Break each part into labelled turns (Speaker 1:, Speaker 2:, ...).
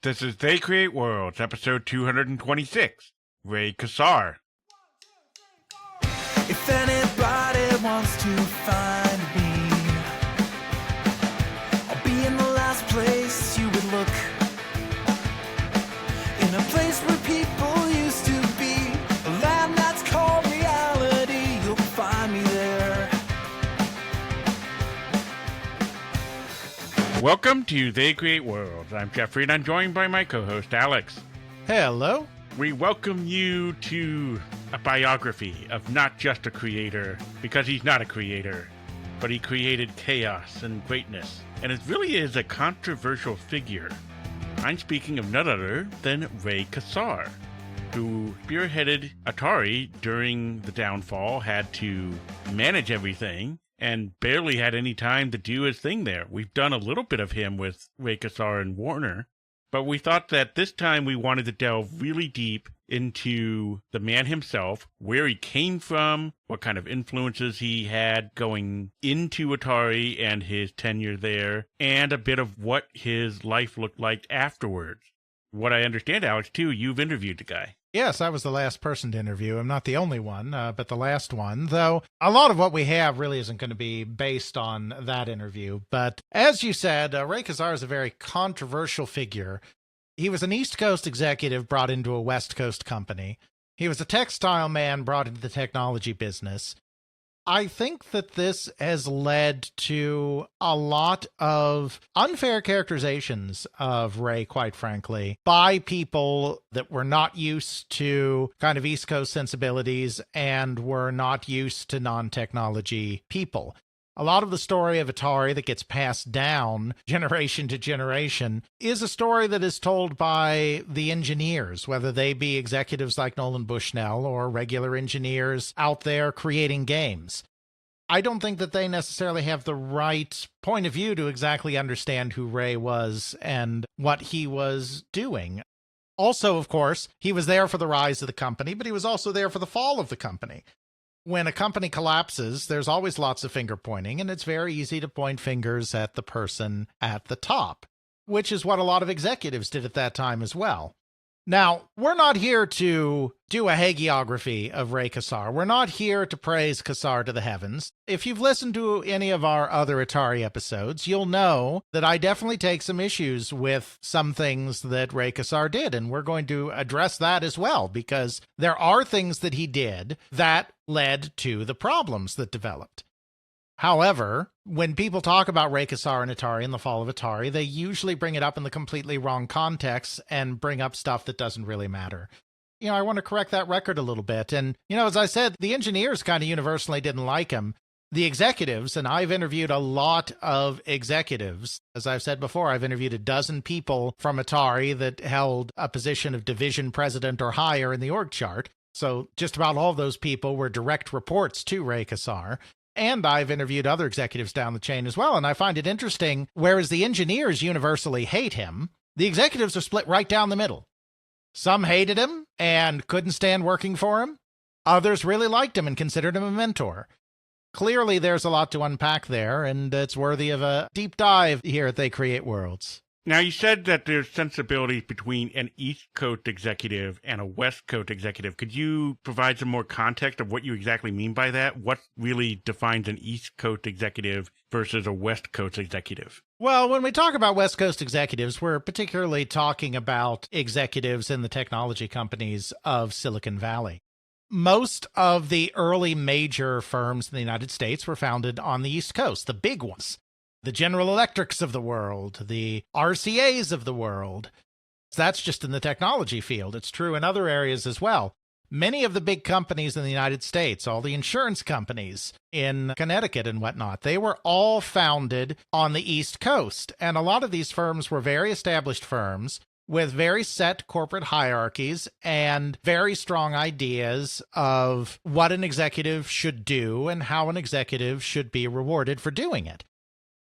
Speaker 1: This is They Create Worlds, episode 226, Ray Kassar.
Speaker 2: If anybody wants to find me, I'll be in the last place you would look. In a place where people used to be, a land that's called reality, you'll find me there.
Speaker 1: Welcome to They Create Worlds. I'm Jeffrey and I'm joined by my co-host Alex.
Speaker 3: Hello.
Speaker 1: We welcome you to a biography of not just a creator, because he's not a creator, but he created chaos and greatness, and it really is a controversial figure. I'm speaking of none other than Ray Kassar, who spearheaded Atari during the downfall, had to manage everything, and barely had any time to do his thing there. We've done a little bit of him with Ray Kassar and Warner, but we thought that this time we wanted to delve really deep into the man himself, where he came from, what kind of influences he had going into Atari and his tenure there, and a bit of what his life looked like afterwards. What I understand, Alex, too, you've interviewed the guy.
Speaker 3: Yes, I was the last person to interview him. Not the only one, but the last one, though a lot of what we have really isn't going to be based on that interview. But as you said, Ray Kassar is a very controversial figure. He was an East Coast executive brought into a West Coast company. He was a textile man brought into the technology business. I think that this has led to a lot of unfair characterizations of Ray, quite frankly, by people that were not used to kind of East Coast sensibilities and were not used to non-technology people. A lot of the story of Atari that gets passed down generation to generation is a story that is told by the engineers, whether they be executives like Nolan Bushnell or regular engineers out there creating games. I don't think that they necessarily have the right point of view to exactly understand who Ray was and what he was doing. Also, of course, he was there for the rise of the company, but he was also there for the fall of the company. When a company collapses, there's always lots of finger pointing, and it's very easy to point fingers at the person at the top, which is what a lot of executives did at that time as well. Now, we're not here to do a hagiography of Ray Kassar. We're not here to praise Kassar to the heavens. If you've listened to any of our other Atari episodes, you'll know that I definitely take some issues with some things that Ray Kassar did, and we're going to address that as well, because there are things that he did that led to the problems that developed. However, when people talk about Ray Kassar and Atari and the fall of Atari, they usually bring it up in the completely wrong context and bring up stuff that doesn't really matter. I want to correct that record a little bit. And, as I said, the engineers kind of universally didn't like him. The executives, and I've interviewed a lot of executives. As I've said before, I've interviewed a dozen people from Atari that held a position of division president or higher in the org chart. So just about all of those people were direct reports to Ray Kassar. And I've interviewed other executives down the chain as well, and I find it interesting, whereas the engineers universally hate him, the executives are split right down the middle. Some hated him and couldn't stand working for him. Others really liked him and considered him a mentor. Clearly, there's a lot to unpack there, and it's worthy of a deep dive here at They Create Worlds.
Speaker 1: Now, you said that there's sensibilities between an East Coast executive and a West Coast executive. Could you provide some more context of what you exactly mean by that? What really defines an East Coast executive versus a West Coast executive?
Speaker 3: Well, when we talk about West Coast executives, we're particularly talking about executives in the technology companies of Silicon Valley. Most of the early major firms in the United States were founded on the East Coast, the big ones. The General Electrics of the world, the RCAs of the world. That's just in the technology field. It's true in other areas as well. Many of the big companies in the United States, all the insurance companies in Connecticut and whatnot, they were all founded on the East Coast. And a lot of these firms were very established firms with very set corporate hierarchies and very strong ideas of what an executive should do and how an executive should be rewarded for doing it.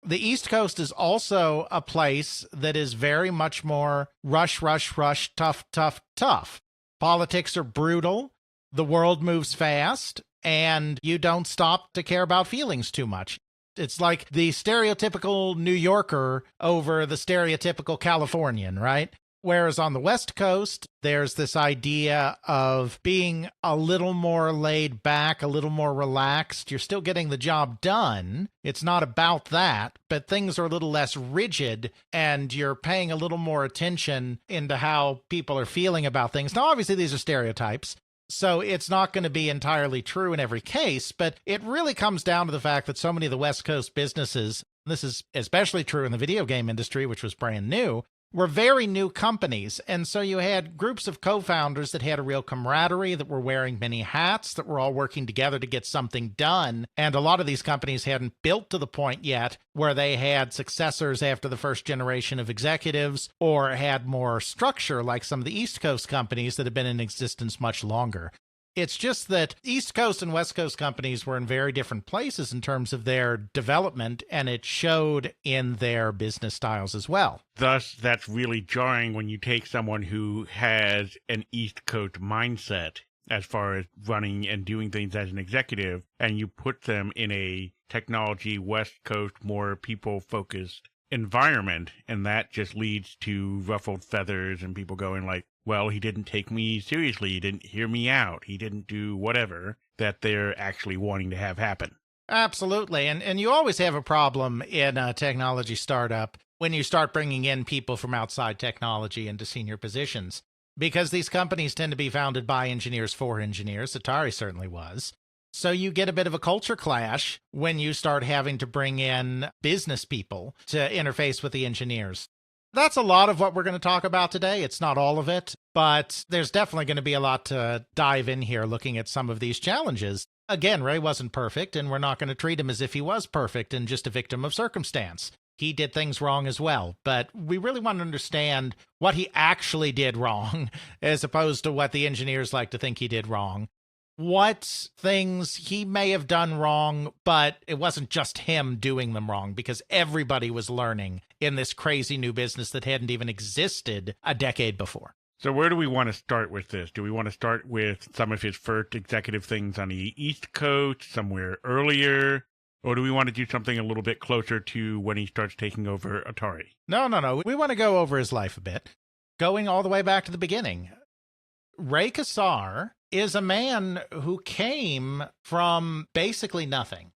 Speaker 3: The East Coast is also a place that is very much more rush, tough, tough, tough. Politics are brutal, the world moves fast, and you don't stop to care about feelings too much. It's like the stereotypical New Yorker over the stereotypical Californian, right? Whereas on the West Coast, there's this idea of being a little more laid back, a little more relaxed. You're still getting the job done. It's not about that, but things are a little less rigid and you're paying a little more attention into how people are feeling about things. Now, obviously, these are stereotypes, so it's not going to be entirely true in every case, but it really comes down to the fact that so many of the West Coast businesses, this is especially true in the video game industry, which was brand new, were very new companies. And so you had groups of co-founders that had a real camaraderie, that were wearing many hats, that were all working together to get something done. And a lot of these companies hadn't built to the point yet where they had successors after the first generation of executives, or had more structure like some of the East Coast companies that have been in existence much longer. It's just that East Coast and West Coast companies were in very different places in terms of their development, and it showed in their business styles as well.
Speaker 1: Thus, that's really jarring when you take someone who has an East Coast mindset as far as running and doing things as an executive, and you put them in a technology West Coast, more people-focused environment, and that just leads to ruffled feathers and people going like, well, he didn't take me seriously, he didn't hear me out, he didn't do whatever that they're actually wanting to have happen.
Speaker 3: Absolutely. And you always have a problem in a technology startup when you start bringing in people from outside technology into senior positions, because these companies tend to be founded by engineers for engineers. Atari certainly was. So you get a bit of a culture clash when you start having to bring in business people to interface with the engineers. That's a lot of what we're going to talk about today. It's not all of it, but there's definitely going to be a lot to dive in here looking at some of these challenges. Again, Ray wasn't perfect, and we're not going to treat him as if he was perfect and just a victim of circumstance. He did things wrong as well, but we really want to understand what he actually did wrong, as opposed to what the engineers like to think he did wrong. What things he may have done wrong, but it wasn't just him doing them wrong, because everybody was learning in this crazy new business that hadn't even existed a decade before.
Speaker 1: So where do we want to start with this? Do we want to start with some of his first executive things on the East Coast, somewhere earlier? Or do we want to do something a little bit closer to when he starts taking over Atari?
Speaker 3: No. We want to go over his life a bit, going all the way back to the beginning. Ray Kassar is a man who came from basically nothing.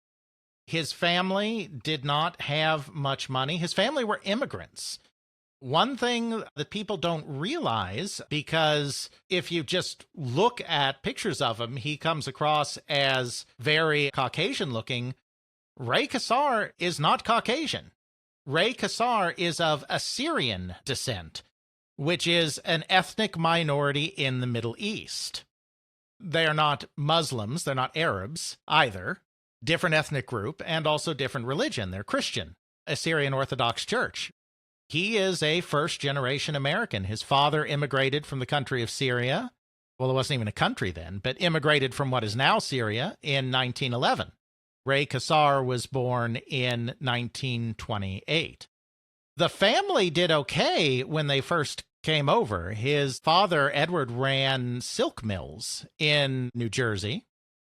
Speaker 3: His family did not have much money. His family were immigrants. One thing that people don't realize, because if you just look at pictures of him, he comes across as very Caucasian looking. Ray Kassar is not Caucasian. Ray Kassar is of Assyrian descent, which is an ethnic minority in the Middle East. They are not Muslims, they're not Arabs either. Different ethnic group and also different religion. They're Christian, Assyrian Orthodox Church. He is a first-generation American. His father immigrated from the country of Syria. Well, it wasn't even a country then, but immigrated from what is now Syria in 1911. Ray Kassar was born in 1928. The family did okay when they first came over. His father, Edward, ran silk mills in New Jersey,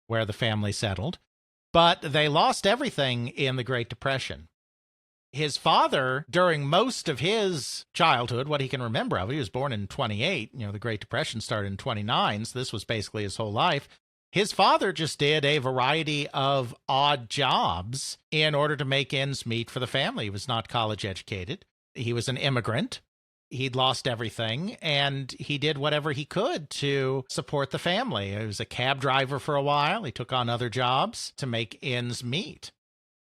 Speaker 3: where the family settled, but they lost everything in the Great Depression. His father, during most of his childhood, what he can remember of it, he was born in 28, the Great Depression started in 29, so this was basically his whole life. His father just did a variety of odd jobs in order to make ends meet for the family. He was not college educated. He was an immigrant. He'd lost everything, and he did whatever he could to support the family. He was a cab driver for a while. He took on other jobs to make ends meet.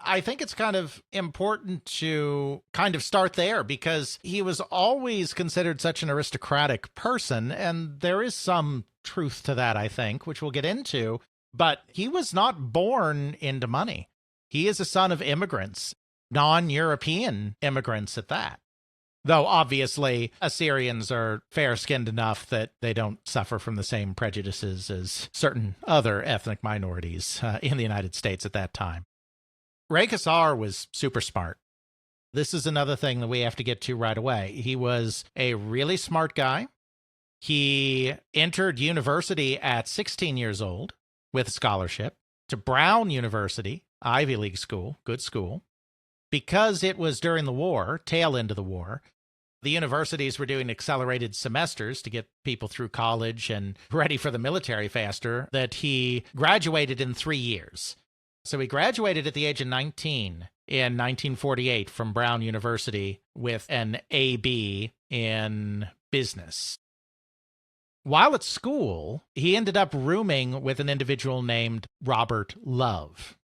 Speaker 3: I think it's kind of important to kind of start there, because he was always considered such an aristocratic person, and there is some truth to that, I think, which we'll get into, but he was not born into money. He is a son of immigrants, non-European immigrants at that. Though, obviously, Assyrians are fair-skinned enough that they don't suffer from the same prejudices as certain other ethnic minorities in the United States at that time. Ray Kassar was super smart. This is another thing that we have to get to right away. He was a really smart guy. He entered university at 16 years old with a scholarship to Brown University, Ivy League school, good school. Because it was during the war, tail end of the war, The universities were doing accelerated semesters to get people through college and ready for the military faster, that he graduated in 3 years. So he graduated at the age of 19 in 1948 from Brown University with an AB in business. While at school, he ended up rooming with an individual named Robert Love.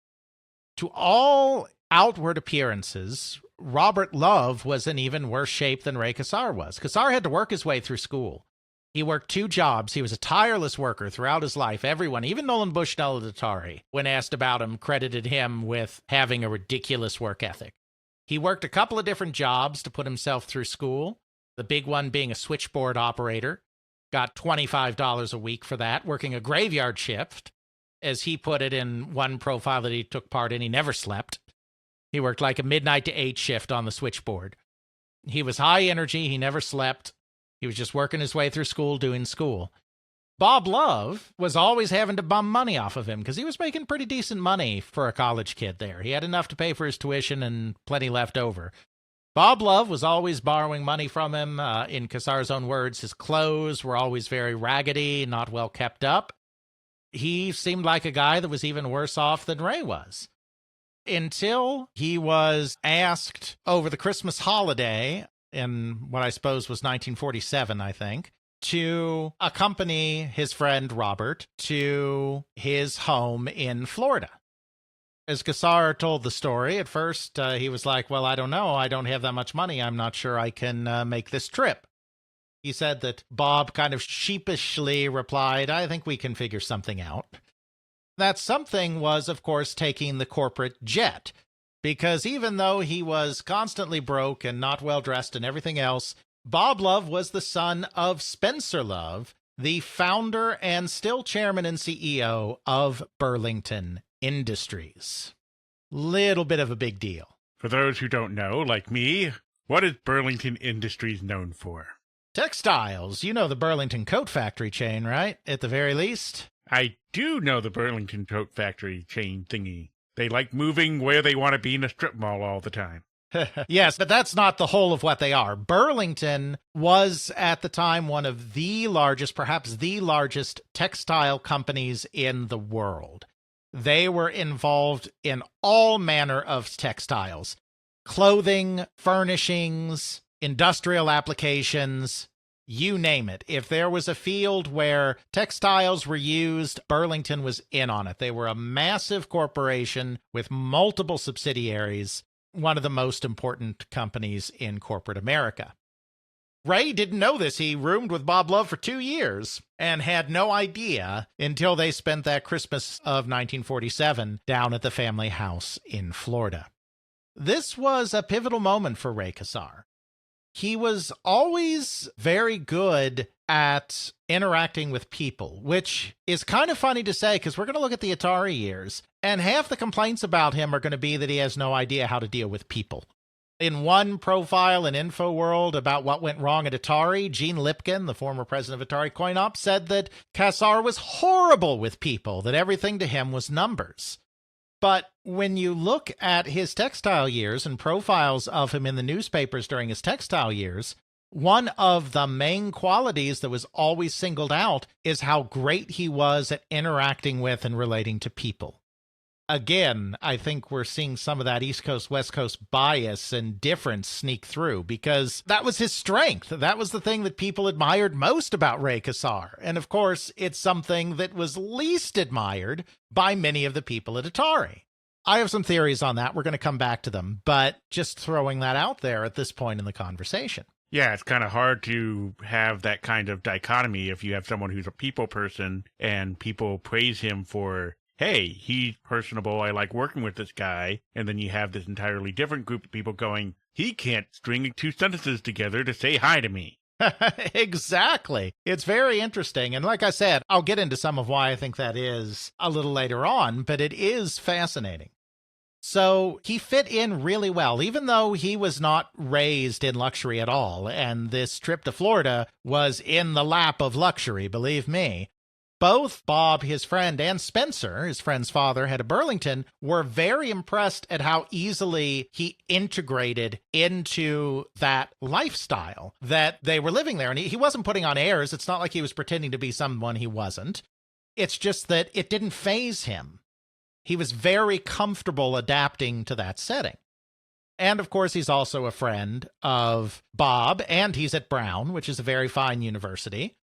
Speaker 3: To all outward appearances, Robert Love was in even worse shape than Ray Kassar was. Kassar had to work his way through school. He worked 2 jobs. He was a tireless worker throughout his life. Everyone, even Nolan Bushnell at Atari, when asked about him, credited him with having a ridiculous work ethic. He worked a couple of different jobs to put himself through school, the big one being a switchboard operator. Got $25 a week for that, working a graveyard shift. As he put it in one profile that he took part in, he never slept. He worked like a midnight to 8 shift on the switchboard. He was high energy. He never slept. He was just working his way through school, doing school. Bob Love was always having to bum money off of him because he was making pretty decent money for a college kid there. He had enough to pay for his tuition and plenty left over. Bob Love was always borrowing money from him. In Kassar's own words, his clothes were always very raggedy, not well kept up. He seemed like a guy that was even worse off than Ray was. Until he was asked over the Christmas holiday, in what I suppose was 1947, I think, to accompany his friend Robert to his home in Florida. As Kassar told the story, at first he was like, well, I don't know. I don't have that much money. I'm not sure I can make this trip. He said that Bob kind of sheepishly replied, I think we can figure something out. That something was, of course, taking the corporate jet, because even though he was constantly broke and not well-dressed and everything else, Bob Love was the son of Spencer Love, the founder and still chairman and CEO of Burlington Industries. Little bit of a big deal.
Speaker 1: For those who don't know, like me, what is Burlington Industries known for?
Speaker 3: Textiles. You know the Burlington Coat Factory chain, right? At the very least.
Speaker 1: I do know the Burlington Coat Factory chain thingy. They like moving where they want to be in a strip mall all the time.
Speaker 3: Yes, but that's not the whole of what they are. Burlington was at the time one of the largest, perhaps the largest textile companies in the world. They were involved in all manner of textiles, clothing, furnishings, industrial applications, you name it. If there was a field where textiles were used, Burlington was in on it. They were a massive corporation with multiple subsidiaries, one of the most important companies in corporate America. Ray didn't know this. He roomed with Bob Love for 2 years and had no idea until they spent that Christmas of 1947 down at the family house in Florida. This was a pivotal moment for Ray Kassar. He was always very good at interacting with people, which is kind of funny to say because we're going to look at the Atari years, and half the complaints about him are going to be that he has no idea how to deal with people. In one profile in InfoWorld about what went wrong at Atari, Gene Lipkin, the former president of Atari Coin-Op, said that Kassar was horrible with people, that everything to him was numbers. But when you look at his textile years and profiles of him in the newspapers during his textile years, one of the main qualities that was always singled out is how great he was at interacting with and relating to people. Again, I think we're seeing some of that East Coast, West Coast bias and difference sneak through because that was his strength. That was the thing that people admired most about Ray Kassar. And of course, it's something that was least admired by many of the people at Atari. I have some theories on that. We're going to come back to them, but just throwing that out there at this point in the conversation.
Speaker 1: Yeah, it's kind of hard to have that kind of dichotomy if you have someone who's a people person and people praise him for, hey, he's personable, I like working with this guy, and then you have this entirely different group of people going, he can't string 2 sentences together to say hi to me.
Speaker 3: Exactly. It's very interesting. And like I said, I'll get into some of why I think that is a little later on, but it is fascinating. So he fit in really well, even though he was not raised in luxury at all. And this trip to Florida was in the lap of luxury, believe me. both Bob, his friend, and Spencer, his friend's father, head of Burlington, were very impressed at how easily he integrated into that lifestyle that they were living there. And he wasn't putting on airs. It's not like he was pretending to be someone he wasn't. It's just that it didn't faze him. He was very comfortable adapting to that setting. And of course, he's also a friend of Bob, and he's at Brown, which is a very fine university.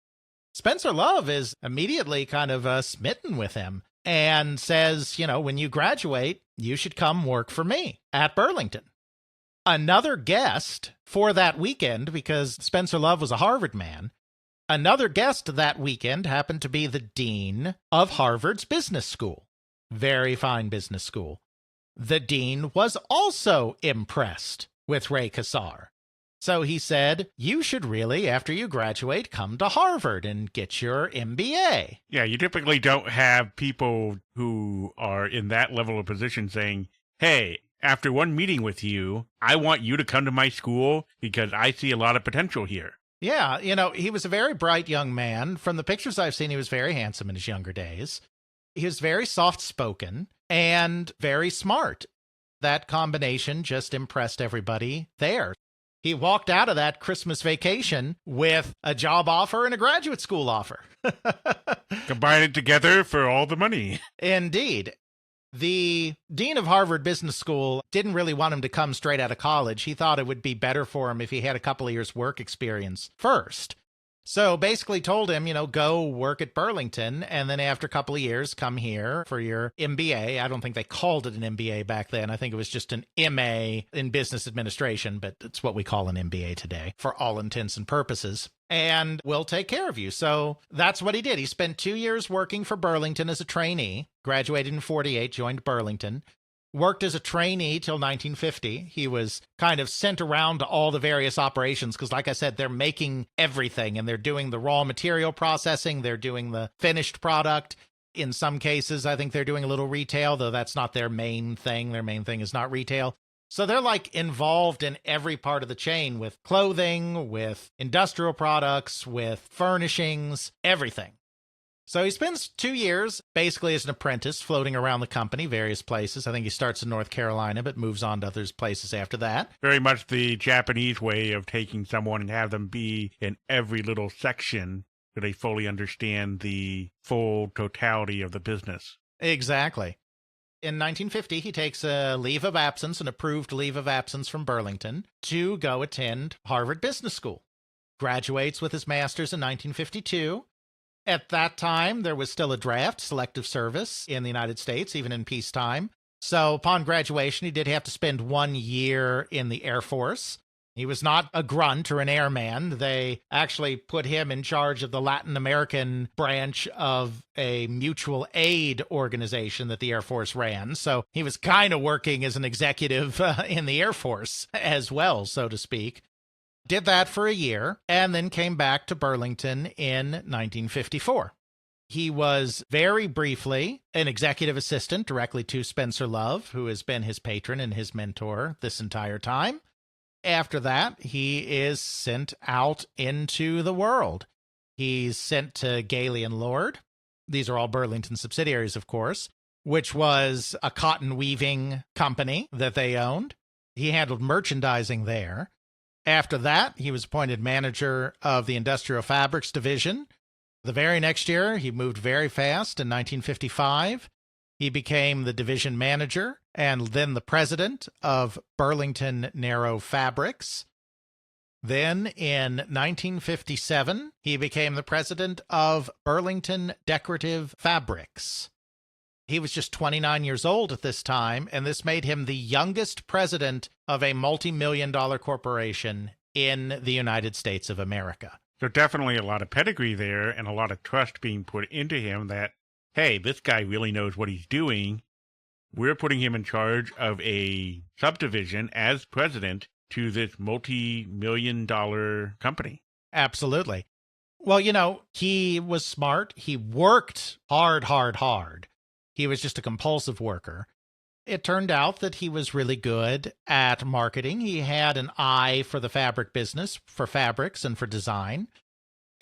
Speaker 3: Spencer Love is immediately kind of smitten with him and says, when you graduate, you should come work for me at Burlington. Another guest for that weekend, because Spencer Love was a Harvard man, another guest that weekend happened to be the dean of Harvard's business school. Very fine business school. The dean was also impressed with Ray Kassar. So he said, you should really, after you graduate, come to Harvard and get your MBA.
Speaker 1: Yeah, you typically don't have people who are in that level of position saying, hey, after one meeting with you, I want you to come to my school because I see a lot of potential here.
Speaker 3: Yeah, he was a very bright young man. From the pictures I've seen, he was very handsome in his younger days. He was very soft-spoken and very smart. That combination just impressed everybody there. He walked out of that Christmas vacation with a job offer and a graduate school offer.
Speaker 1: Combine it together for all the money.
Speaker 3: Indeed. The dean of Harvard Business School didn't really want him to come straight out of college. He thought it would be better for him if he had a couple of years' work experience first. So basically told him, go work at Burlington, and then after a couple of years, come here for your MBA. I don't think they called it an MBA back then. I think it was just an MA in business administration, but it's what we call an MBA today for all intents and purposes. And we'll take care of you. So that's what he did. He spent 2 years working for Burlington as a trainee, graduated in 48, joined Burlington. Worked as a trainee till 1950. He was kind of sent around to all the various operations because, like I said, they're making everything, and they're doing the raw material processing. They're doing the finished product. In some cases, I think they're doing a little retail, though that's not their main thing. Their main thing is not retail. So they're like involved in every part of the chain with clothing, with industrial products, with furnishings, everything. So he spends 2 years basically as an apprentice floating around the company, various places. I think he starts in North Carolina, but moves on to other places after that.
Speaker 1: Very much the Japanese way of taking someone and have them be in every little section so they fully understand the full totality of the business.
Speaker 3: Exactly. In 1950, he takes a leave of absence, an approved leave of absence from Burlington, to go attend Harvard Business School. Graduates with his master's in 1952. At that time, there was still a draft, selective service in the United States, even in peacetime. So upon graduation, he did have to spend 1 year in the Air Force. He was not a grunt or an airman. They actually put him in charge of the Latin American branch of a mutual aid organization that the Air Force ran. So he was kind of working as an executive in the Air Force as well, so to speak. Did that for a year, and then came back to Burlington in 1954. He was very briefly an executive assistant directly to Spencer Love, who has been his patron and his mentor this entire time. After that, he is sent out into the world. He's sent to Gailey and Lord. These are all Burlington subsidiaries, of course, which was a cotton weaving company that they owned. He handled merchandising there. After that, he was appointed manager of the Industrial Fabrics Division. The very next year, he moved very fast. In 1955, he became the division manager and then the president of Burlington Narrow Fabrics. Then, in 1957, he became the president of Burlington Decorative Fabrics. He was just 29 years old at this time, and this made him the youngest president of a multi-million-dollar corporation in the United States of America.
Speaker 1: So definitely a lot of pedigree there and a lot of trust being put into him that, hey, this guy really knows what he's doing. We're putting him in charge of a subdivision as president to this multi-million-dollar company.
Speaker 3: Absolutely. Well, he was smart. He worked hard. He was just a compulsive worker. It turned out that he was really good at marketing. He had an eye for the fabric business, for fabrics and for design.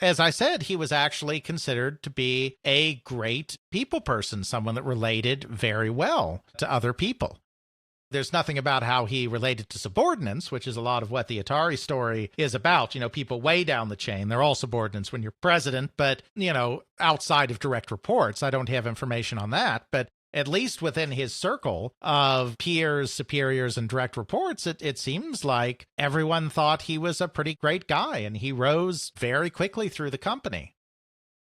Speaker 3: As I said, he was actually considered to be a great people person, someone that related very well to other people. There's nothing about how he related to subordinates, which is a lot of what the Atari story is about. People way down the chain, they're all subordinates when you're president, but, outside of direct reports, I don't have information on that. But at least within his circle of peers, superiors, and direct reports, it seems like everyone thought he was a pretty great guy, and he rose very quickly through the company.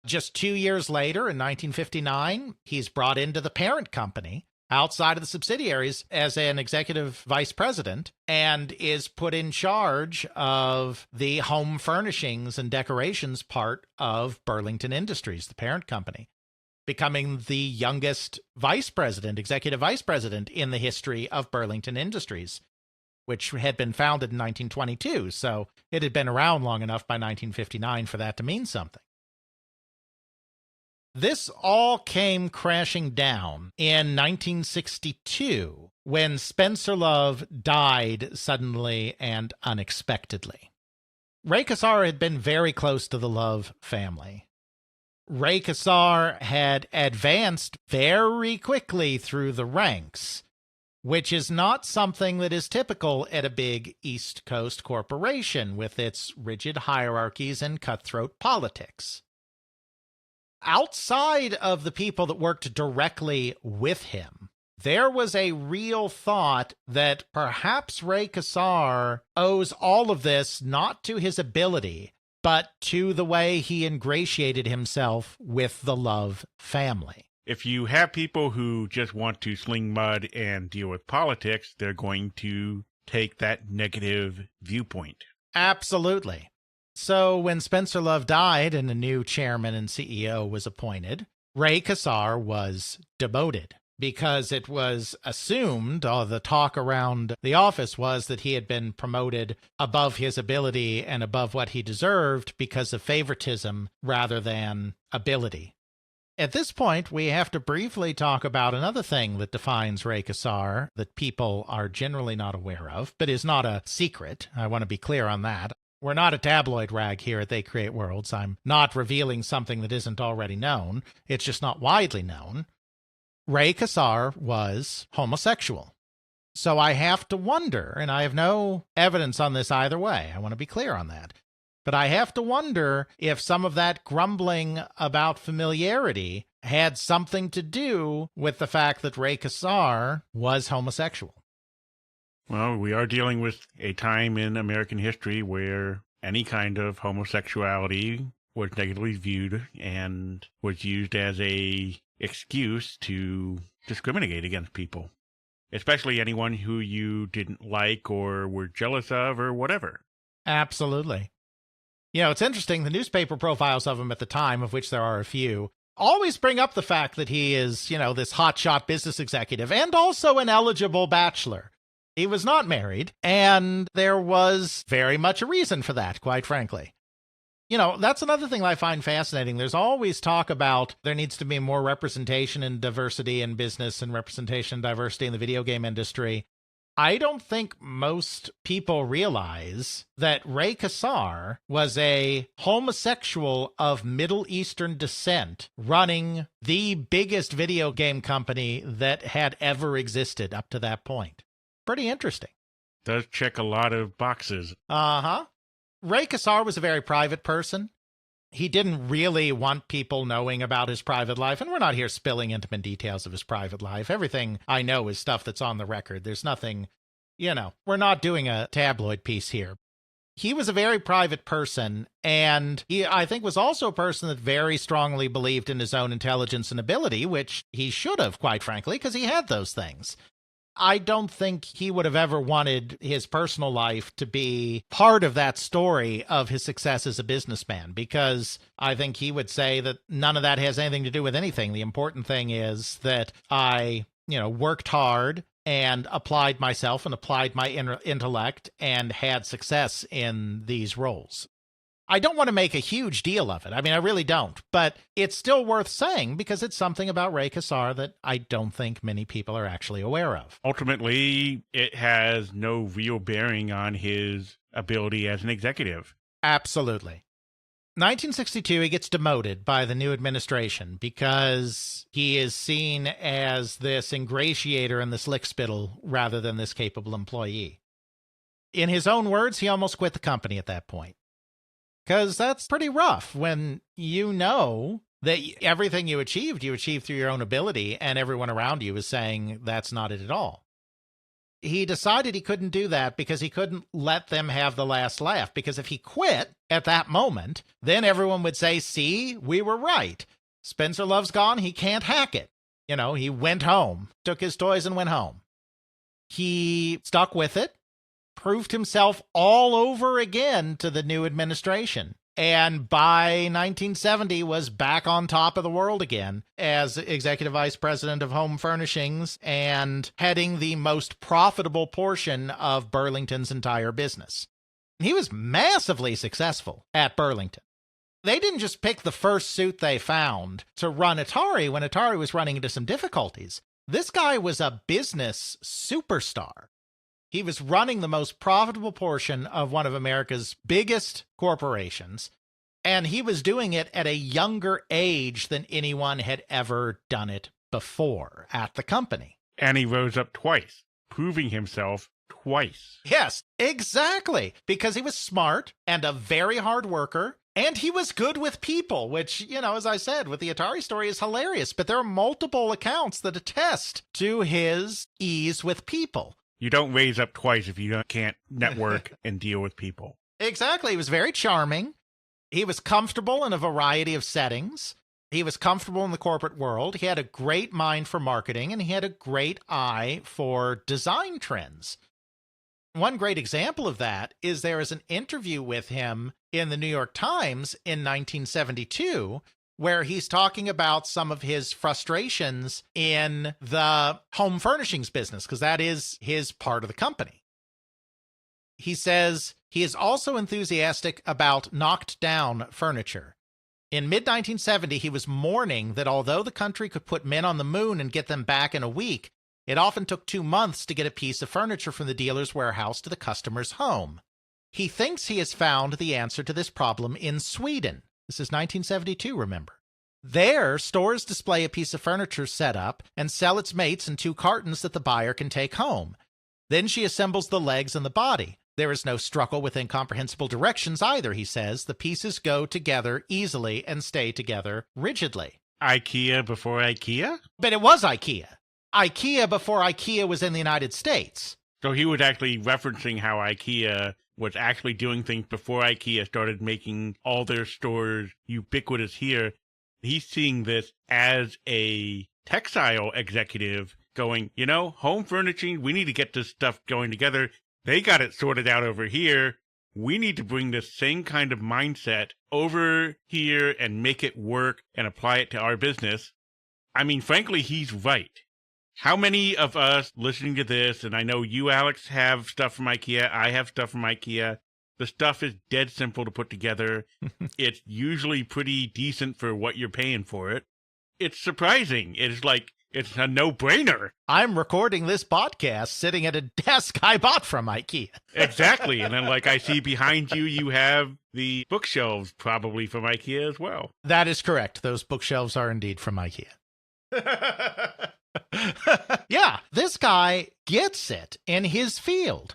Speaker 3: Just 2 years later, in 1959, he's brought into the parent company outside of the subsidiaries as an executive vice president and is put in charge of the home furnishings and decorations part of Burlington Industries, the parent company, becoming the youngest executive vice president in the history of Burlington Industries, which had been founded in 1922. So it had been around long enough by 1959 for that to mean something. This all came crashing down in 1962 when Spencer Love died suddenly and unexpectedly. Ray Kassar had been very close to the Love family. Ray Kassar had advanced very quickly through the ranks, which is not something that is typical at a big East Coast corporation with its rigid hierarchies and cutthroat politics. Outside of the people that worked directly with him, there was a real thought that perhaps Ray Kassar owes all of this not to his ability, but to the way he ingratiated himself with the Love family.
Speaker 1: If you have people who just want to sling mud and deal with politics, they're going to take that negative viewpoint.
Speaker 3: Absolutely. So when Spencer Love died and a new chairman and CEO was appointed, Ray Kassar was demoted because it was assumed, the talk around the office was that he had been promoted above his ability and above what he deserved because of favoritism rather than ability. At this point, we have to briefly talk about another thing that defines Ray Kassar that people are generally not aware of, but is not a secret. I want to be clear on that. We're not a tabloid rag here at They Create Worlds. I'm not revealing something that isn't already known. It's just not widely known. Ray Kassar was homosexual. So I have to wonder, and I have no evidence on this either way. I want to be clear on that. But I have to wonder if some of that grumbling about familiarity had something to do with the fact that Ray Kassar was homosexual.
Speaker 1: Well, we are dealing with a time in American history where any kind of homosexuality was negatively viewed and was used as a excuse to discriminate against people, especially anyone who you didn't like or were jealous of or whatever.
Speaker 3: Absolutely. It's interesting, the newspaper profiles of him at the time, of which there are a few, always bring up the fact that he is, this hotshot business executive and also an eligible bachelor. He was not married, and there was very much a reason for that, quite frankly. That's another thing I find fascinating. There's always talk about there needs to be more representation and diversity in business and representation and diversity in the video game industry. I don't think most people realize that Ray Kassar was a homosexual of Middle Eastern descent running the biggest video game company that had ever existed up to that point. Pretty interesting.
Speaker 1: Does check a lot of boxes.
Speaker 3: Ray Kassar was a very private person. He didn't really want people knowing about his private life, and we're not here spilling intimate details of his private life. Everything I know is stuff that's on the record. There's nothing, we're not doing a tabloid piece here. He was a very private person, and he, I think, was also a person that very strongly believed in his own intelligence and ability, which he should have, quite frankly, because he had those things. I don't think he would have ever wanted his personal life to be part of that story of his success as a businessman, because I think he would say that none of that has anything to do with anything. The important thing is that I, worked hard and applied myself and applied my intellect and had success in these roles. I don't want to make a huge deal of it. I mean, I really don't. But it's still worth saying because it's something about Ray Kassar that I don't think many people are actually aware of.
Speaker 1: Ultimately, it has no real bearing on his ability as an executive.
Speaker 3: Absolutely. 1962, he gets demoted by the new administration because he is seen as this ingratiator and this lickspittle rather than this capable employee. In his own words, he almost quit the company at that point. Because that's pretty rough when you know that everything you achieved through your own ability, and everyone around you is saying that's not it at all. He decided he couldn't do that because he couldn't let them have the last laugh. Because if he quit at that moment, then everyone would say, see, we were right. Spencer Love's gone. He can't hack it. He went home, took his toys and went home. He stuck with it, proved himself all over again to the new administration. And by 1970 was back on top of the world again as executive vice president of home furnishings and heading the most profitable portion of Burlington's entire business. He was massively successful at Burlington. They didn't just pick the first suit they found to run Atari when Atari was running into some difficulties. This guy was a business superstar. He was running the most profitable portion of one of America's biggest corporations, and he was doing it at a younger age than anyone had ever done it before at the company.
Speaker 1: And he rose up twice, proving himself twice.
Speaker 3: Yes, exactly. Because he was smart and a very hard worker, and he was good with people, which, as I said, with the Atari story is hilarious. But there are multiple accounts that attest to his ease with people.
Speaker 1: You don't raise up twice if you can't network and deal with people.
Speaker 3: Exactly. He was very charming. He was comfortable in a variety of settings. He was comfortable in the corporate world. He had a great mind for marketing, and he had a great eye for design trends. One great example of that is there is an interview with him in the New York Times in 1972 where he's talking about some of his frustrations in the home furnishings business, because that is his part of the company. He says he is also enthusiastic about knocked down furniture. In mid-1970, he was mourning that although the country could put men on the moon and get them back in a week, it often took 2 months to get a piece of furniture from the dealer's warehouse to the customer's home. He thinks he has found the answer to this problem in Sweden. This is 1972, remember. There, stores display a piece of furniture set up and sell its mates in 2 cartons that the buyer can take home. Then she assembles the legs and the body. There is no struggle with incomprehensible directions either, he says. The pieces go together easily and stay together rigidly.
Speaker 1: IKEA before IKEA?
Speaker 3: But it was IKEA. IKEA before IKEA was in the United States.
Speaker 1: So he was actually referencing how IKEA was actually doing things before IKEA started making all their stores ubiquitous here. He's seeing this as a textile executive going, home furnishing, we need to get this stuff going together. They got it sorted out over here. We need to bring this same kind of mindset over here and make it work and apply it to our business. I mean, frankly, he's right. How many of us listening to this, and I know you, Alex, have stuff from IKEA, I have stuff from IKEA. The stuff is dead simple to put together. It's usually pretty decent for what you're paying for it. It's surprising. It's a no-brainer.
Speaker 3: I'm recording this podcast sitting at a desk I bought from IKEA.
Speaker 1: Exactly. And then I see behind you, you have the bookshelves probably from IKEA as well.
Speaker 3: That is correct. Those bookshelves are indeed from IKEA. Yeah, this guy gets it in his field.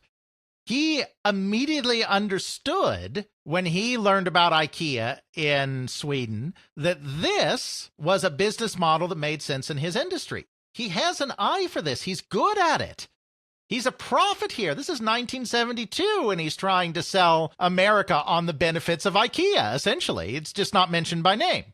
Speaker 3: He immediately understood when he learned about IKEA in Sweden that this was a business model that made sense in his industry. He has an eye for this. He's good at it. He's a prophet here. This is 1972, and he's trying to sell America on the benefits of IKEA, essentially. It's just not mentioned by name.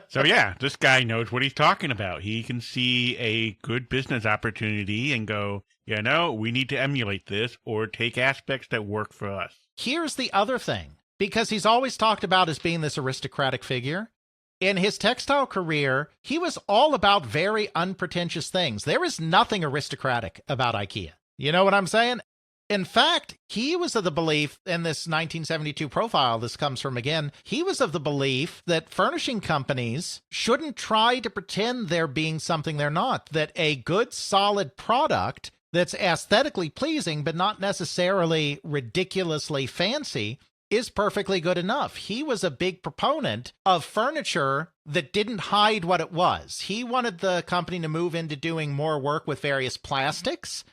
Speaker 1: So yeah, this guy knows what he's talking about. He can see a good business opportunity and go, we need to emulate this or take aspects that work for us.
Speaker 3: Here's the other thing, because he's always talked about as being this aristocratic figure. In his textile career, he was all about very unpretentious things. There is nothing aristocratic about IKEA. You know what I'm saying? In fact, he was of the belief, in this 1972 profile this comes from again, he was of the belief that furnishing companies shouldn't try to pretend they're being something they're not, that a good, solid product that's aesthetically pleasing but not necessarily ridiculously fancy is perfectly good enough. He was a big proponent of furniture that didn't hide what it was. He wanted the company to move into doing more work with various plastics.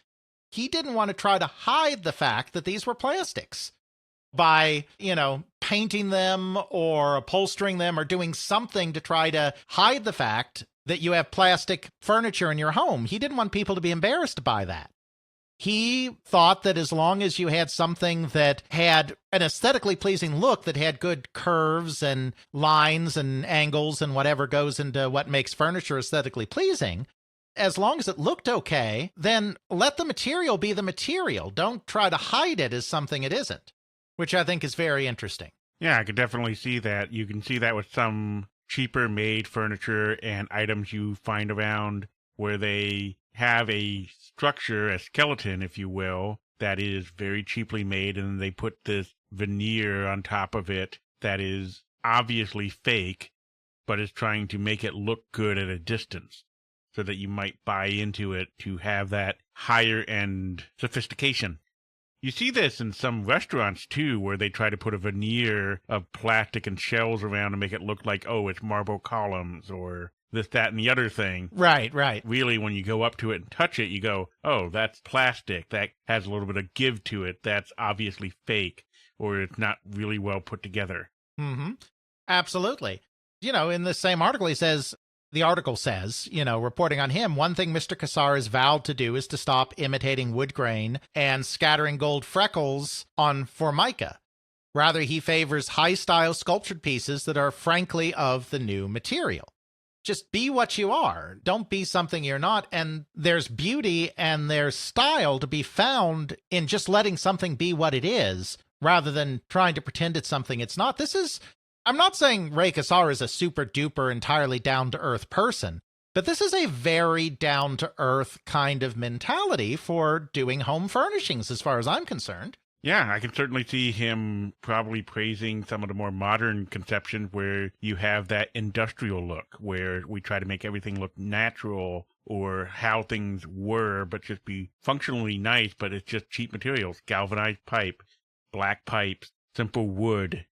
Speaker 3: He didn't want to try to hide the fact that these were plastics by, painting them or upholstering them or doing something to try to hide the fact that you have plastic furniture in your home. He didn't want people to be embarrassed by that. He thought that as long as you had something that had an aesthetically pleasing look, that had good curves and lines and angles and whatever goes into what makes furniture aesthetically pleasing, as long as it looked okay, then let the material be the material. Don't try to hide it as something it isn't, which I think is very interesting.
Speaker 1: Yeah, I could definitely see that. You can see that with some cheaper made furniture and items you find around where they have a structure, a skeleton, if you will, that is very cheaply made, and they put this veneer on top of it that is obviously fake, but is trying to make it look good at a distance so that you might buy into it to have that higher end sophistication. You see this in some restaurants, too, where they try to put a veneer of plastic and shells around to make it look like, oh, it's marble columns or this, that, and the other thing.
Speaker 3: Right.
Speaker 1: Really, when you go up to it and touch it, you go, oh, that's plastic. That has a little bit of give to it. That's obviously fake, or it's not really well put together.
Speaker 3: Mm-hmm. Absolutely. In the same article, the article says, reporting on him, one thing Mr. Kassar has vowed to do is to stop imitating wood grain and scattering gold freckles on formica. Rather, he favors high-style sculptured pieces that are frankly of the new material. Just be what you are. Don't be something you're not. And there's beauty and there's style to be found in just letting something be what it is, rather than trying to pretend it's something it's not. I'm not saying Ray Kassar is a super-duper, entirely down-to-earth person, but this is a very down-to-earth kind of mentality for doing home furnishings, as far as I'm concerned.
Speaker 1: Yeah, I can certainly see him probably praising some of the more modern conceptions where you have that industrial look, where we try to make everything look natural or how things were, but just be functionally nice, but it's just cheap materials, galvanized pipe, black pipes, simple wood.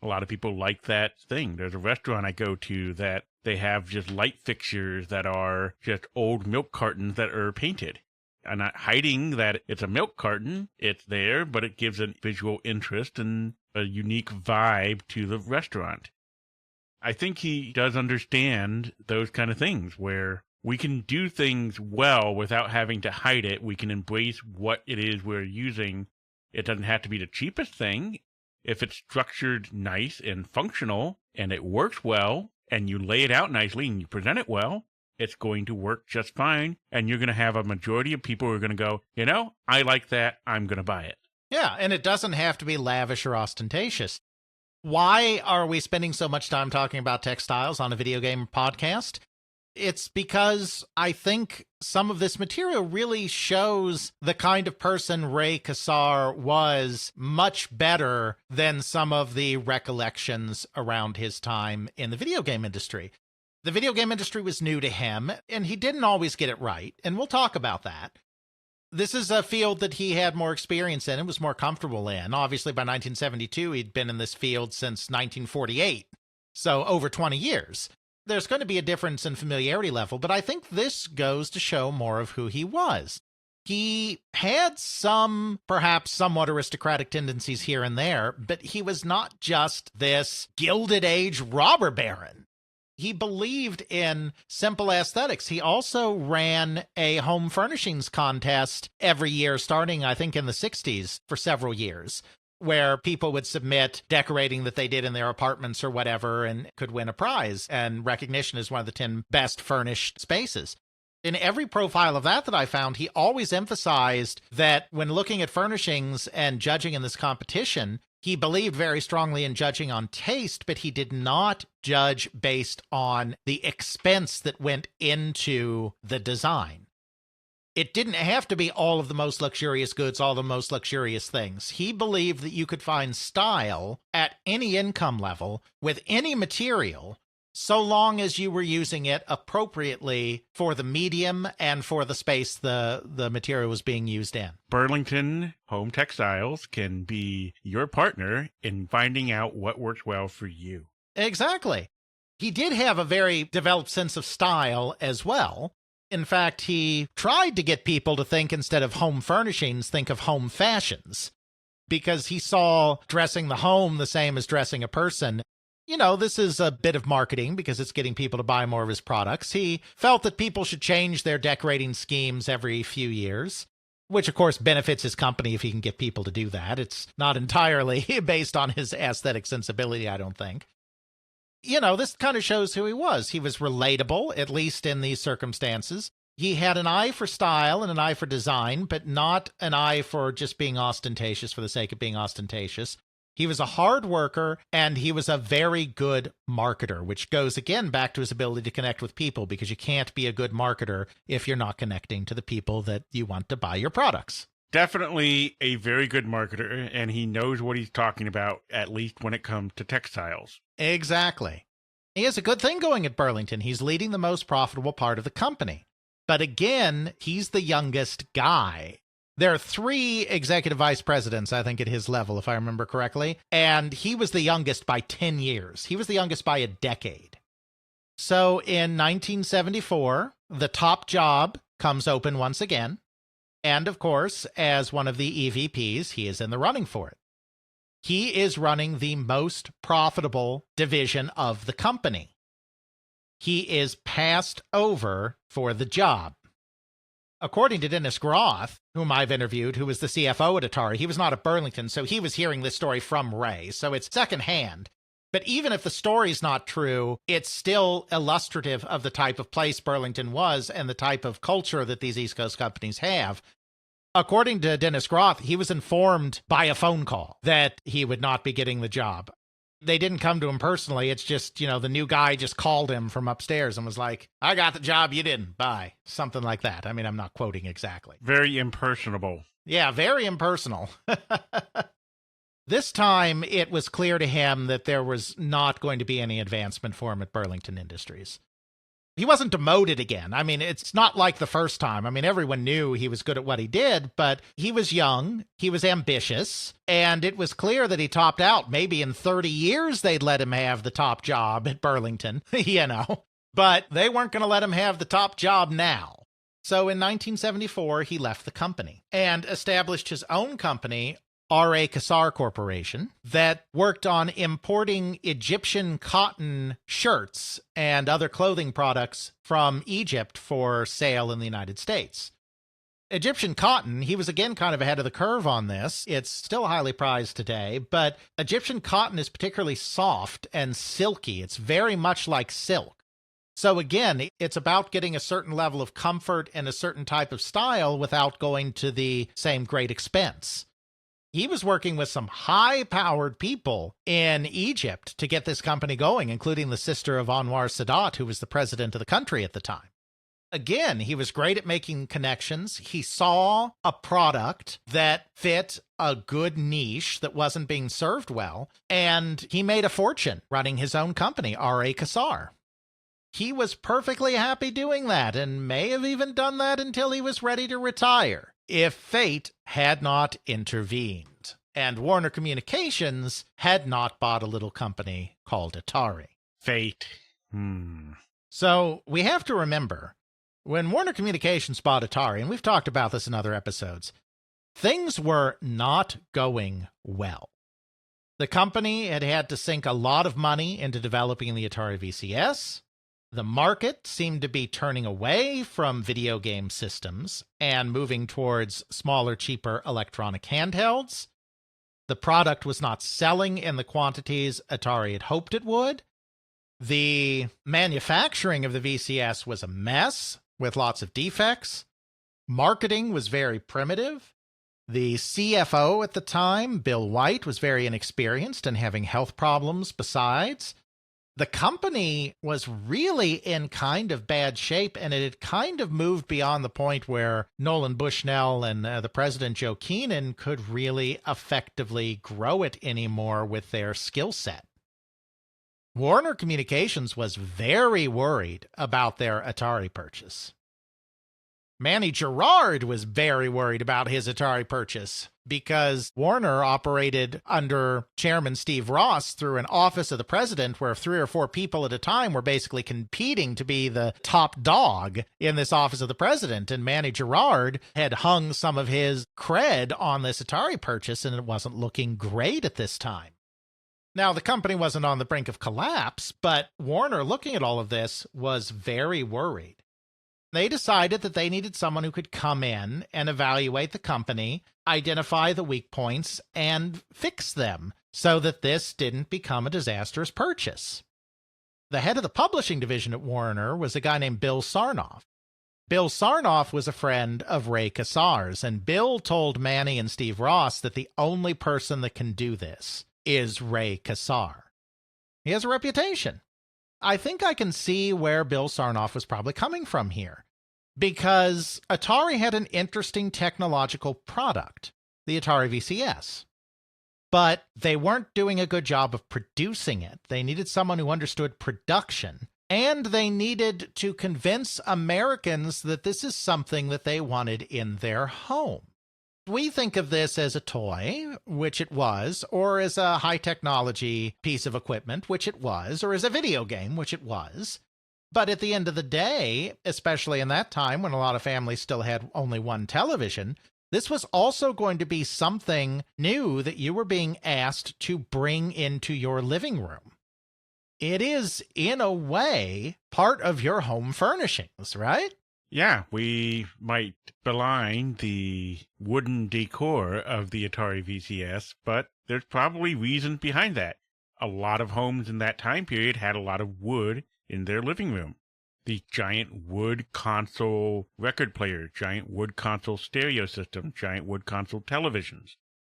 Speaker 1: A lot of people like that thing. There's a restaurant I go to that they have just light fixtures that are just old milk cartons that are painted. I'm not hiding that it's a milk carton. It's there, but it gives a visual interest and a unique vibe to the restaurant. I think he does understand those kind of things where we can do things well without having to hide it. We can embrace what it is we're using. It doesn't have to be the cheapest thing. If it's structured nice and functional and it works well and you lay it out nicely and you present it well, it's going to work just fine, and you're going to have a majority of people who are going to go, I like that, I'm going to buy it.
Speaker 3: Yeah, and it doesn't have to be lavish or ostentatious. Why are we spending so much time talking about textiles on a video game podcast? It's because I think some of this material really shows the kind of person Ray Kassar was much better than some of the recollections around his time in the video game industry. The video game industry was new to him, and he didn't always get it right, and we'll talk about that. This is a field that he had more experience in and was more comfortable in. Obviously, by 1972, he'd been in this field since 1948, so over 20 years. There's going to be a difference in familiarity level, but I think this goes to show more of who he was. He had some, perhaps somewhat aristocratic tendencies here and there, but he was not just this Gilded Age robber baron. He believed in simple aesthetics. He also ran a home furnishings contest every year, starting, I think, in the 60s for several years, where people would submit decorating that they did in their apartments or whatever and could win a prize and recognition as one of the 10 best furnished spaces. In every profile of that I found, he always emphasized that when looking at furnishings and judging in this competition, he believed very strongly in judging on taste, but he did not judge based on the expense that went into the design. It didn't have to be all of the most luxurious goods, all the most luxurious things. He believed that you could find style at any income level with any material so long as you were using it appropriately for the medium and for the space the material was being used in.
Speaker 1: Burlington Home Textiles can be your partner in finding out what works well for you.
Speaker 3: Exactly. He did have a very developed sense of style as well. In fact, he tried to get people to think, instead of home furnishings, think of home fashions, because he saw dressing the home the same as dressing a person. You know, this is a bit of marketing because it's getting people to buy more of his products. He felt that people should change their decorating schemes every few years, which of course benefits his company if he can get people to do that. It's not entirely based on his aesthetic sensibility, I don't think. You know, this kind of shows who he was. He was relatable, at least in these circumstances. He had an eye for style and an eye for design, but not an eye for just being ostentatious for the sake of being ostentatious. He was a hard worker, and he was a very good marketer, which goes again back to his ability to connect with people, because you can't be a good marketer if you're not connecting to the people that you want to buy your products.
Speaker 1: Definitely a very good marketer, and he knows what he's talking about, at least when it comes to textiles.
Speaker 3: Exactly. He has a good thing going at Burlington. He's leading the most profitable part of the company. But again, he's the youngest guy. There are 3 executive vice presidents, I think, at his level, if I remember correctly, and he was the youngest by 10 years. He was the youngest by a decade. So in 1974, the top job comes open once again, and of course, as one of the EVPs, he is in the running for it. He is running the most profitable division of the company. He is passed over for the job. According to Dennis Groth, whom I've interviewed, who was the CFO at Atari, he was not at Burlington, so he was hearing this story from Ray, so it's secondhand. But even if the story's not true, it's still illustrative of the type of place Burlington was and the type of culture that these East Coast companies have. According to Dennis Groth, he was informed by a phone call that he would not be getting the job. They didn't come to him personally. It's just, you know, the new guy just called him from upstairs and was like, I got the job, you didn't. Bye. Something like that. I mean, I'm not quoting exactly.
Speaker 1: Very impersonable.
Speaker 3: Yeah, very impersonal. This time, it was clear to him that there was not going to be any advancement for him at Burlington Industries. He wasn't demoted again. I mean, it's not like the first time. I mean, everyone knew he was good at what he did, but he was young, he was ambitious, and it was clear that he topped out. Maybe in 30 years they'd let him have the top job at Burlington, you know. But they weren't going to let him have the top job now. So in 1974, he left the company and established his own company, R.A. Kassar Corporation, that worked on importing Egyptian cotton shirts and other clothing products from Egypt for sale in the United States. Egyptian cotton, he was again kind of ahead of the curve on this. It's still highly prized today, but Egyptian cotton is particularly soft and silky. It's very much like silk. So again, it's about getting a certain level of comfort and a certain type of style without going to the same great expense. He was working with some high-powered people in Egypt to get this company going, including the sister of Anwar Sadat, who was the president of the country at the time. Again, he was great at making connections. He saw a product that fit a good niche that wasn't being served well, and he made a fortune running his own company, R.A. Kassar. He was perfectly happy doing that, and may have even done that until he was ready to retire, if fate had not intervened, and Warner Communications had not bought a little company called Atari.
Speaker 1: Fate.
Speaker 3: So we have to remember, when Warner Communications bought Atari, and we've talked about this in other episodes, things were not going well. The company had had to sink a lot of money into developing the Atari VCS. The market seemed to be turning away from video game systems and moving towards smaller, cheaper electronic handhelds. The product was not selling in the quantities Atari had hoped it would. The manufacturing of the VCS was a mess with lots of defects. Marketing was very primitive. The CFO at the time, Bill White, was very inexperienced and having health problems besides. The company was really in kind of bad shape, and it had kind of moved beyond the point where Nolan Bushnell and the president, Joe Keenan, could really effectively grow it anymore with their skill set. Warner Communications was very worried about their Atari purchase. Manny Gerard was very worried about his Atari purchase because Warner operated under Chairman Steve Ross through an office of the president where 3 or 4 people at a time were basically competing to be the top dog in this office of the president. And Manny Gerard had hung some of his cred on this Atari purchase, and it wasn't looking great at this time. Now, the company wasn't on the brink of collapse, but Warner, looking at all of this, was very worried. They decided that they needed someone who could come in and evaluate the company, identify the weak points, and fix them so that this didn't become a disastrous purchase. The head of the publishing division at Warner was a guy named Bill Sarnoff. Bill Sarnoff was a friend of Ray Kassar's, and Bill told Manny and Steve Ross that the only person that can do this is Ray Kassar. He has a reputation. I think I can see where Bill Sarnoff was probably coming from here, because Atari had an interesting technological product, the Atari VCS, but they weren't doing a good job of producing it. They needed someone who understood production, and they needed to convince Americans that this is something that they wanted in their home. We think of this as a toy, which it was, or as a high-technology piece of equipment, which it was, or as a video game, which it was. But at the end of the day, especially in that time when a lot of families still had only one television, this was also going to be something new that you were being asked to bring into your living room. It is, in a way, part of your home furnishings, right?
Speaker 1: Yeah, we might belie the wooden decor of the Atari VCS, but there's probably reasons behind that. A lot of homes in that time period had a lot of wood in their living room. The giant wood console record player, giant wood console stereo system, giant wood console televisions.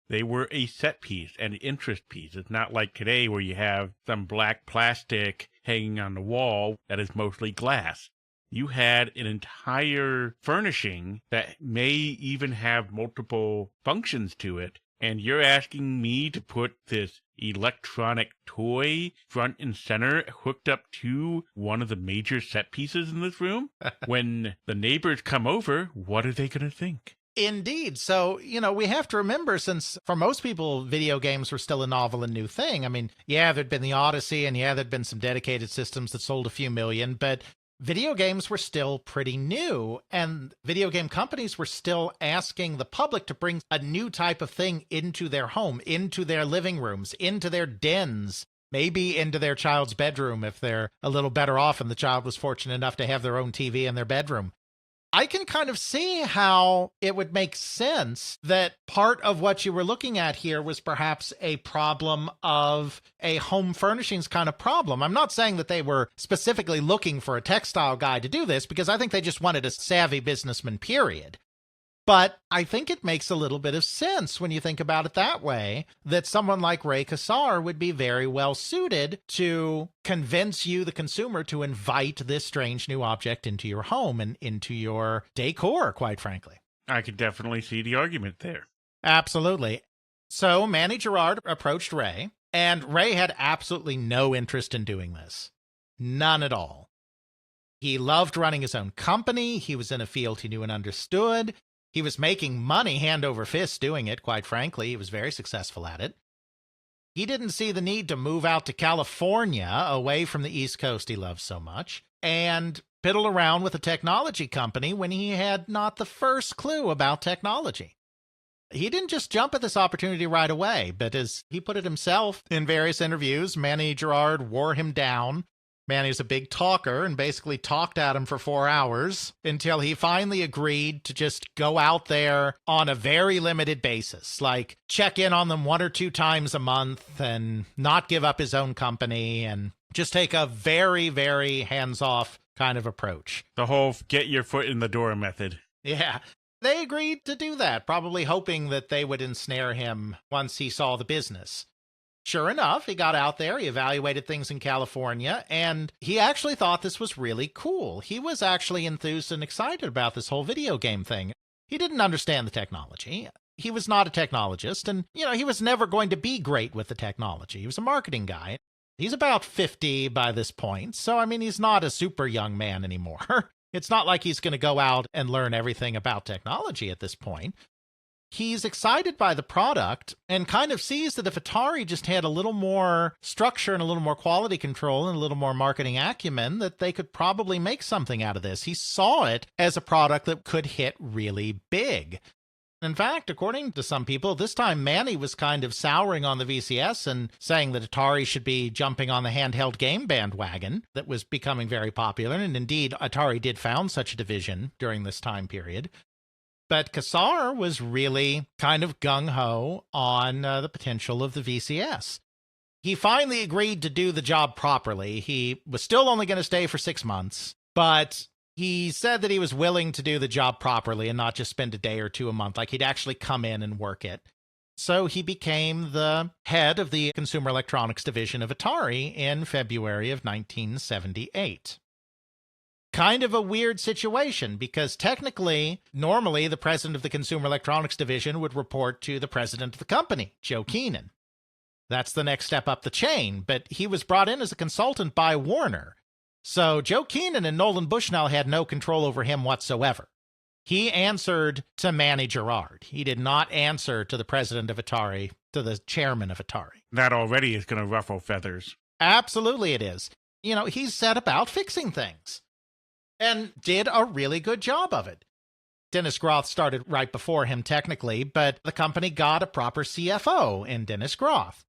Speaker 1: They were a set piece, an interest piece. It's not like today where you have some black plastic hanging on the wall that is mostly glass. You had an entire furnishing that may even have multiple functions to it, and you're asking me to put this electronic toy front and center hooked up to one of the major set pieces in this room? When the neighbors come over, what are they going to think?
Speaker 3: Indeed. So, we have to remember, since for most people, video games were still a novel and new thing. I mean, yeah, there'd been the Odyssey, and yeah, there'd been some dedicated systems that sold a few million, but video games were still pretty new, and video game companies were still asking the public to bring a new type of thing into their home, into their living rooms, into their dens, maybe into their child's bedroom if they're a little better off and the child was fortunate enough to have their own TV in their bedroom. I can kind of see how it would make sense that part of what you were looking at here was perhaps a problem of a home furnishings kind of problem. I'm not saying that they were specifically looking for a textile guy to do this, because I think they just wanted a savvy businessman, period. But I think it makes a little bit of sense when you think about it that way, that someone like Ray Kassar would be very well suited to convince you, the consumer, to invite this strange new object into your home and into your decor, quite frankly.
Speaker 1: I could definitely see the argument there.
Speaker 3: Absolutely. So Manny Gerard approached Ray, and Ray had absolutely no interest in doing this. None at all. He loved running his own company. He was in a field he knew and understood. He was making money hand over fist doing it, quite frankly. He was very successful at it. He didn't see the need to move out to California, away from the East Coast he loves so much, and piddle around with a technology company when he had not the first clue about technology. He didn't just jump at this opportunity right away, but as he put it himself in various interviews, Manny Gerard wore him down. Manny's a big talker and basically talked at him for 4 hours until he finally agreed to just go out there on a very limited basis, like check in on them 1 or 2 times a month and not give up his own company and just take a very, very hands-off kind of approach.
Speaker 1: The whole get your foot in the door method.
Speaker 3: Yeah. They agreed to do that, probably hoping that they would ensnare him once he saw the business. Sure enough, he got out there, he evaluated things in California, and he actually thought this was really cool. He was actually enthused and excited about this whole video game thing. He didn't understand the technology. He was not a technologist, and, he was never going to be great with the technology. He was a marketing guy. He's about 50 by this point, so I mean, he's not a super young man anymore. It's not like he's going to go out and learn everything about technology at this point. He's excited by the product and kind of sees that if Atari just had a little more structure and a little more quality control and a little more marketing acumen, that they could probably make something out of this. He saw it as a product that could hit really big. In fact, according to some people, this time Manny was kind of souring on the VCS and saying that Atari should be jumping on the handheld game bandwagon that was becoming very popular. And indeed, Atari did found such a division during this time period. But Kassar was really kind of gung-ho on the potential of the VCS. He finally agreed to do the job properly. He was still only going to stay for 6 months, but he said that he was willing to do the job properly and not just spend a day or two a month. Like, he'd actually come in and work it. So he became the head of the Consumer Electronics Division of Atari in February of 1978. Kind of a weird situation, because technically, normally the president of the Consumer Electronics Division would report to the president of the company, Joe Keenan. That's the next step up the chain, but he was brought in as a consultant by Warner. So Joe Keenan and Nolan Bushnell had no control over him whatsoever. He answered to Manny Gerard. He did not answer to the president of Atari, to the chairman of Atari.
Speaker 1: That already is going to ruffle feathers.
Speaker 3: Absolutely it is. You know, he set about fixing things and did a really good job of it. Dennis Groth started right before him technically, but the company got a proper CFO in Dennis Groth.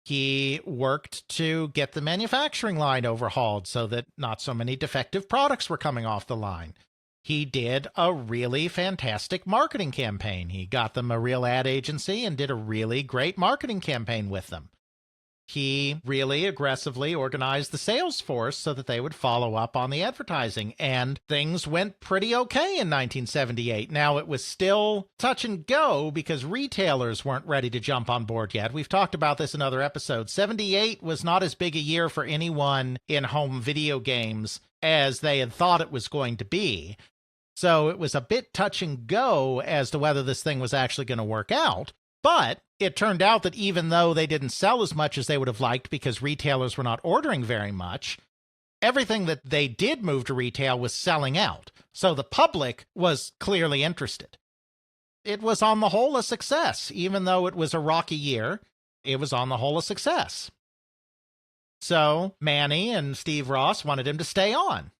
Speaker 3: He worked to get the manufacturing line overhauled so that not so many defective products were coming off the line. He did a really fantastic marketing campaign. He got them a real ad agency and did a really great marketing campaign with them. He really aggressively organized the sales force so that they would follow up on the advertising, and things went pretty okay in 1978. Now, it was still touch and go because retailers weren't ready to jump on board yet. We've talked about this in other episodes. 78 was not as big a year for anyone in home video games as they had thought it was going to be. So it was a bit touch and go as to whether this thing was actually going to work out. But it turned out that even though they didn't sell as much as they would have liked because retailers were not ordering very much, everything that they did move to retail was selling out. So the public was clearly interested. It was on the whole a success. Even though it was a rocky year, it was on the whole a success. So Manny and Steve Ross wanted him to stay on.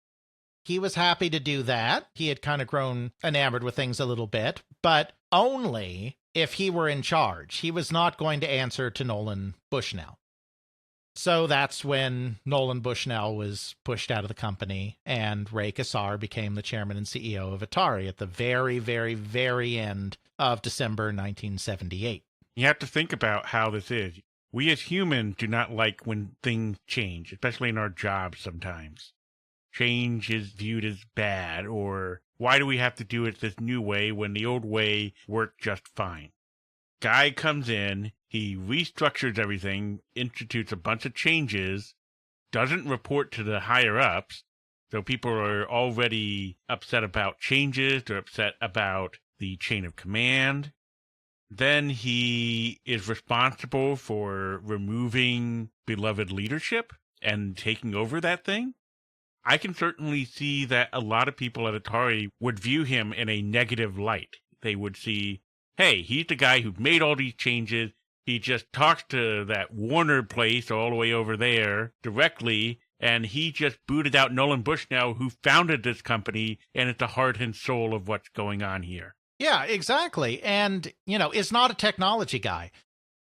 Speaker 3: He was happy to do that. He had kind of grown enamored with things a little bit, but only if he were in charge. He was not going to answer to Nolan Bushnell. So that's when Nolan Bushnell was pushed out of the company and Ray Kassar became the chairman and CEO of Atari at the very, very, very end of December 1978.
Speaker 1: You have to think about how this is. We as humans do not like when things change, especially in our jobs sometimes. Change is viewed as bad, or why do we have to do it this new way when the old way worked just fine? Guy comes in, he restructures everything, institutes a bunch of changes, doesn't report to the higher-ups, so people are already upset about changes, they're upset about the chain of command. Then he is responsible for removing beloved leadership and taking over that thing. I can certainly see that a lot of people at Atari would view him in a negative light. They would see, hey, he's the guy who made all these changes. He just talks to that Warner place all the way over there directly, and he just booted out Nolan Bushnell, who founded this company, and it's the heart and soul of what's going on here.
Speaker 3: Yeah, exactly. And, you know, is not a technology guy.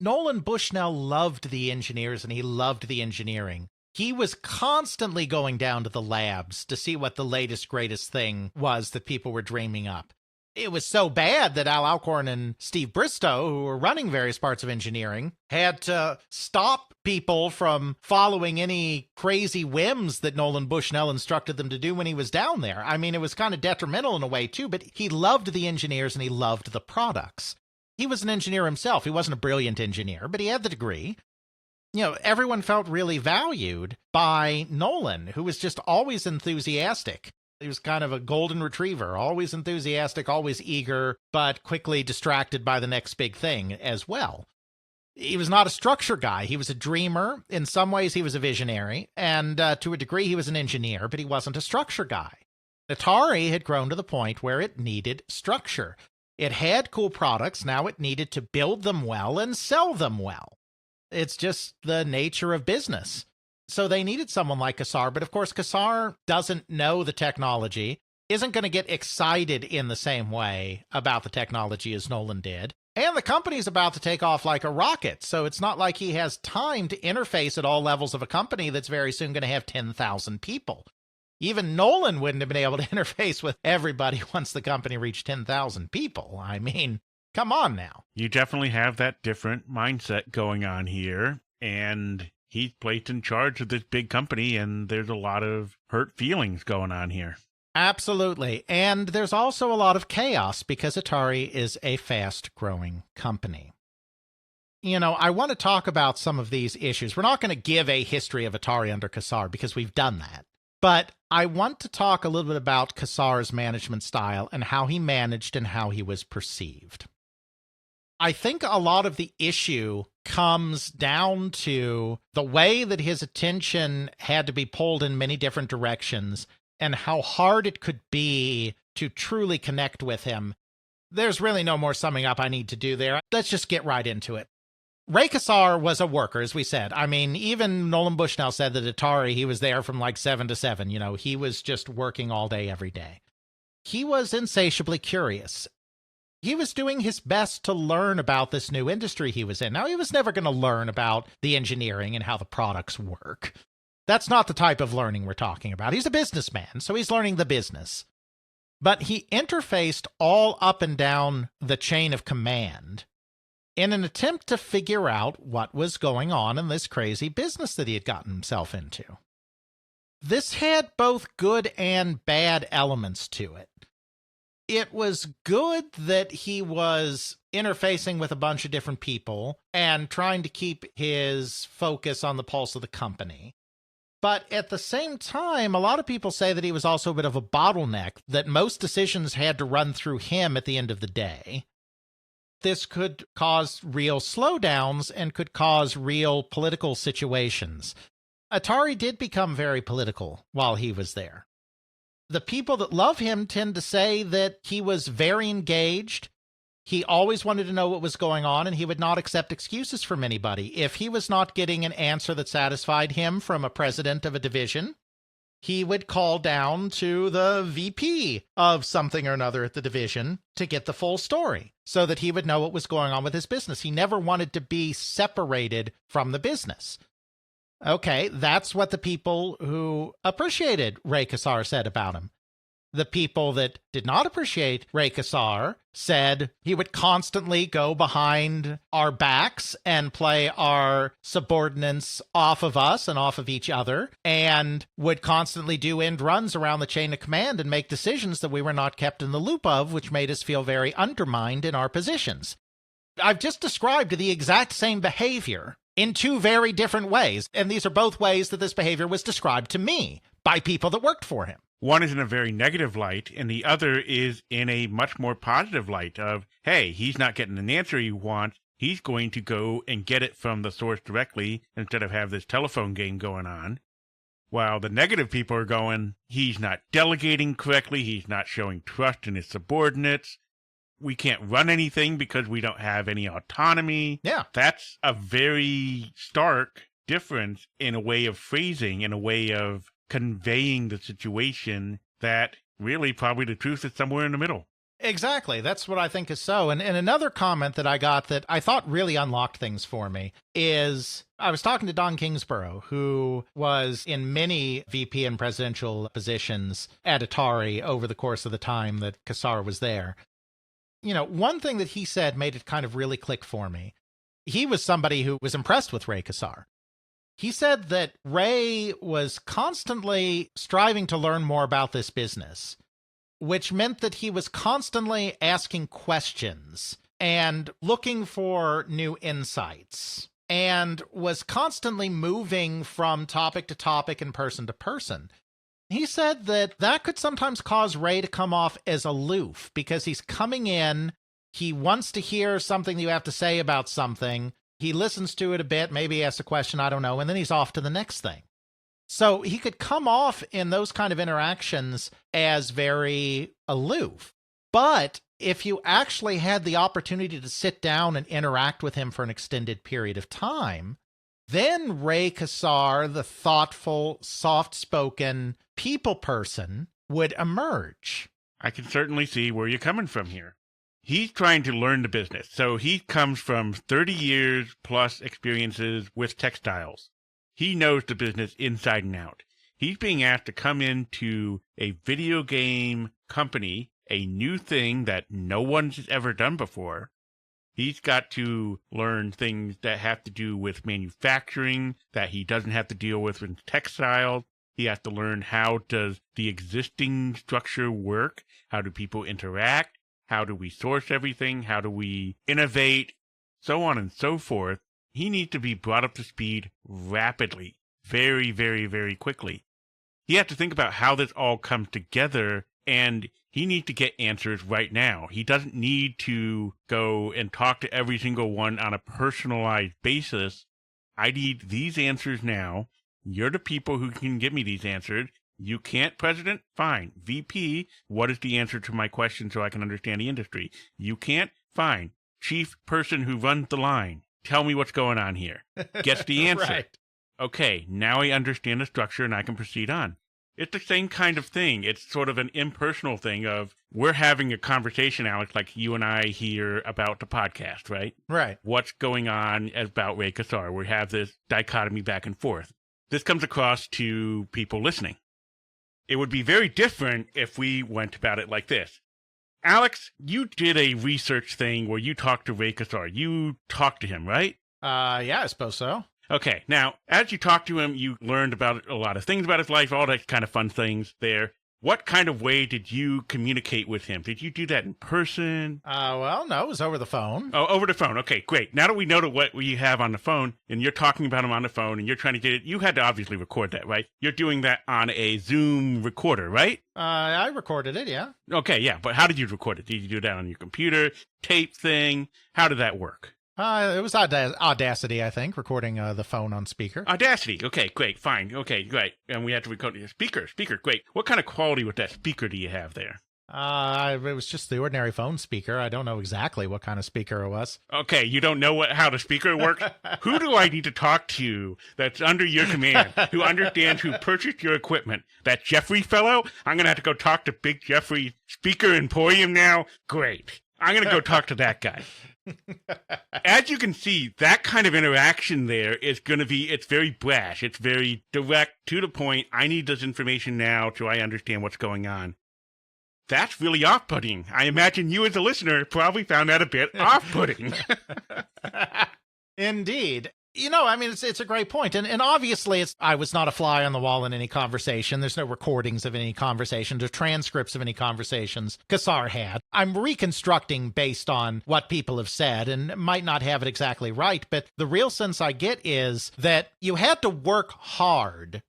Speaker 3: Nolan Bushnell loved the engineers and he loved the engineering. He was constantly going down to the labs to see what the latest, greatest thing was that people were dreaming up. It was so bad that Al Alcorn and Steve Bristow, who were running various parts of engineering, had to stop people from following any crazy whims that Nolan Bushnell instructed them to do when he was down there. I mean, it was kind of detrimental in a way, too, but he loved the engineers and he loved the products. He was an engineer himself. He wasn't a brilliant engineer, but he had the degree. You know, everyone felt really valued by Nolan, who was just always enthusiastic. He was kind of a golden retriever, always enthusiastic, always eager, but quickly distracted by the next big thing as well. He was not a structure guy. He was a dreamer. In some ways, he was a visionary. And to a degree, he was an engineer, but he wasn't a structure guy. Atari had grown to the point where it needed structure. It had cool products. Now it needed to build them well and sell them well. It's just the nature of business. So they needed someone like Kassar. But of course, Kassar doesn't know the technology, isn't going to get excited in the same way about the technology as Nolan did. And the company's about to take off like a rocket. So it's not like he has time to interface at all levels of a company that's very soon going to have 10,000 people. Even Nolan wouldn't have been able to interface with everybody once the company reached 10,000 people. I mean, come on now.
Speaker 1: You definitely have that different mindset going on here. And he's placed in charge of this big company, and there's a lot of hurt feelings going on here.
Speaker 3: Absolutely. And there's also a lot of chaos because Atari is a fast-growing company. You know, I want to talk about some of these issues. We're not going to give a history of Atari under Kassar because we've done that. But I want to talk a little bit about Kassar's management style and how he managed and how he was perceived. I think a lot of the issue comes down to the way that his attention had to be pulled in many different directions and how hard it could be to truly connect with him. There's really no more summing up I need to do there. Let's just get right into it. Ray Kassar was a worker, as we said. I mean, even Nolan Bushnell said that Atari, he was there from like 7 to 7. You know, he was just working all day, every day. He was insatiably curious. He was doing his best to learn about this new industry he was in. Now, he was never going to learn about the engineering and how the products work. That's not the type of learning we're talking about. He's a businessman, so he's learning the business. But he interfaced all up and down the chain of command in an attempt to figure out what was going on in this crazy business that he had gotten himself into. This had both good and bad elements to it. It was good that he was interfacing with a bunch of different people and trying to keep his focus on the pulse of the company. But at the same time, a lot of people say that he was also a bit of a bottleneck, that most decisions had to run through him at the end of the day. This could cause real slowdowns and could cause real political situations. Atari did become very political while he was there. The people that love him tend to say that he was very engaged. He always wanted to know what was going on, and he would not accept excuses from anybody. If he was not getting an answer that satisfied him from a president of a division, he would call down to the VP of something or another at the division to get the full story so that he would know what was going on with his business. He never wanted to be separated from the business. Okay, that's what the people who appreciated Ray Kassar said about him. The people that did not appreciate Ray Kassar said he would constantly go behind our backs and play our subordinates off of us and off of each other, and would constantly do end runs around the chain of command and make decisions that we were not kept in the loop of, which made us feel very undermined in our positions. I've just described the exact same behavior in two very different ways, and these are both ways that this behavior was described to me by people that worked for him.
Speaker 1: One is in a very negative light, and the other is in a much more positive light of, hey, he's not getting an answer he wants. He's going to go and get it from the source directly instead of have this telephone game going on. While the negative people are going, he's not delegating correctly. He's not showing trust in his subordinates. We can't run anything because we don't have any autonomy.
Speaker 3: Yeah.
Speaker 1: That's a very stark difference in a way of phrasing, in a way of conveying the situation, that really probably the truth is somewhere in the middle.
Speaker 3: Exactly. That's what I think is so. And another comment that I got that I thought really unlocked things for me is I was talking to Don Kingsborough, who was in many VP and presidential positions at Atari over the course of the time that Kassar was there. You know, one thing that he said made it kind of really click for me. He was somebody who was impressed with Ray Kassar. He said that Ray was constantly striving to learn more about this business, which meant that he was constantly asking questions and looking for new insights, and was constantly moving from topic to topic and person to person. He said that that could sometimes cause Ray to come off as aloof because he's coming in, he wants to hear something you have to say about something, He listens to it a bit, maybe asks a question, I don't know, and then he's off to the next thing. So he could come off in those kind of interactions as very aloof. But if you actually had the opportunity to sit down and interact with him for an extended period of time, then Ray Kassar, the thoughtful, soft-spoken people person, would emerge.
Speaker 1: I can certainly see where you're coming from here. He's trying to learn the business. So he comes from 30 years plus experiences with textiles. He knows the business inside and out. He's being asked to come into a video game company, a new thing that no one's ever done before. He's got to learn things that have to do with manufacturing that he doesn't have to deal with in textiles. He has to learn how does the existing structure work? How do people interact? How do we source everything? How do we innovate? So on and so forth. He needs to be brought up to speed rapidly, very, very, very quickly. He has to think about how this all comes together, and he needs to get answers right now. He doesn't need to go and talk to every single one on a personalized basis. I need these answers now. You're the people who can give me these answers. You can't, President? Fine. VP, what is the answer to my question so I can understand the industry? You can't? Fine. Chief person who runs the line, tell me what's going on here. Gets the answer.
Speaker 3: Right.
Speaker 1: Okay, now I understand the structure and I can proceed on. It's the same kind of thing. It's sort of an impersonal thing of we're having a conversation, Alex, like you and I here about the podcast, right?
Speaker 3: Right.
Speaker 1: What's going on about Ray Kassar? We have this dichotomy back and forth. This comes across to people listening. It would be very different if we went about it like this. Alex, you did a research thing where you talked to Ray Kassar. You talked to him, right?
Speaker 3: Yeah, I suppose so.
Speaker 1: Okay, now, as you talked to him, you learned about a lot of things about his life, all that kind of fun things there. What kind of way did you communicate with him? Did you do that in person?
Speaker 3: Well, no, it was over the phone.
Speaker 1: Oh, over the phone. Okay, great. Now that we know what we have on the phone, and you're talking about him on the phone, and you're trying to get it, you had to obviously record that, right? You're doing that on a Zoom recorder, right?
Speaker 3: I recorded it, yeah.
Speaker 1: Okay, yeah, but how did you record it? Did you do that on your computer, tape thing? How did that work?
Speaker 3: It was Audacity, I think, recording the phone on speaker.
Speaker 1: Audacity. Okay, great, fine. Okay, great. And we had to record it. Speaker, great. What kind of quality with that speaker do you have there?
Speaker 3: It was just the ordinary phone speaker. I don't know exactly what kind of speaker it was.
Speaker 1: Okay, you don't know how the speaker works? Who do I need to talk to that's under your command, who understands who purchased your equipment? That Jeffrey fellow? I'm going to have to go talk to Big Jeffrey, Speaker Emporium now? Great. I'm going to go talk to that guy. As you can see, that kind of interaction there is going to be, it's very brash. It's very direct, to the point. I need this information now so I understand what's going on. That's really off-putting. I imagine you as a listener probably found that a bit off-putting.
Speaker 3: Indeed. You know, I mean, it's a great point. And obviously, I was not a fly on the wall in any conversation. There's no recordings of any conversations or transcripts of any conversations Kassar had. I'm reconstructing based on what people have said and might not have it exactly right. But the real sense I get is that you had to work hard,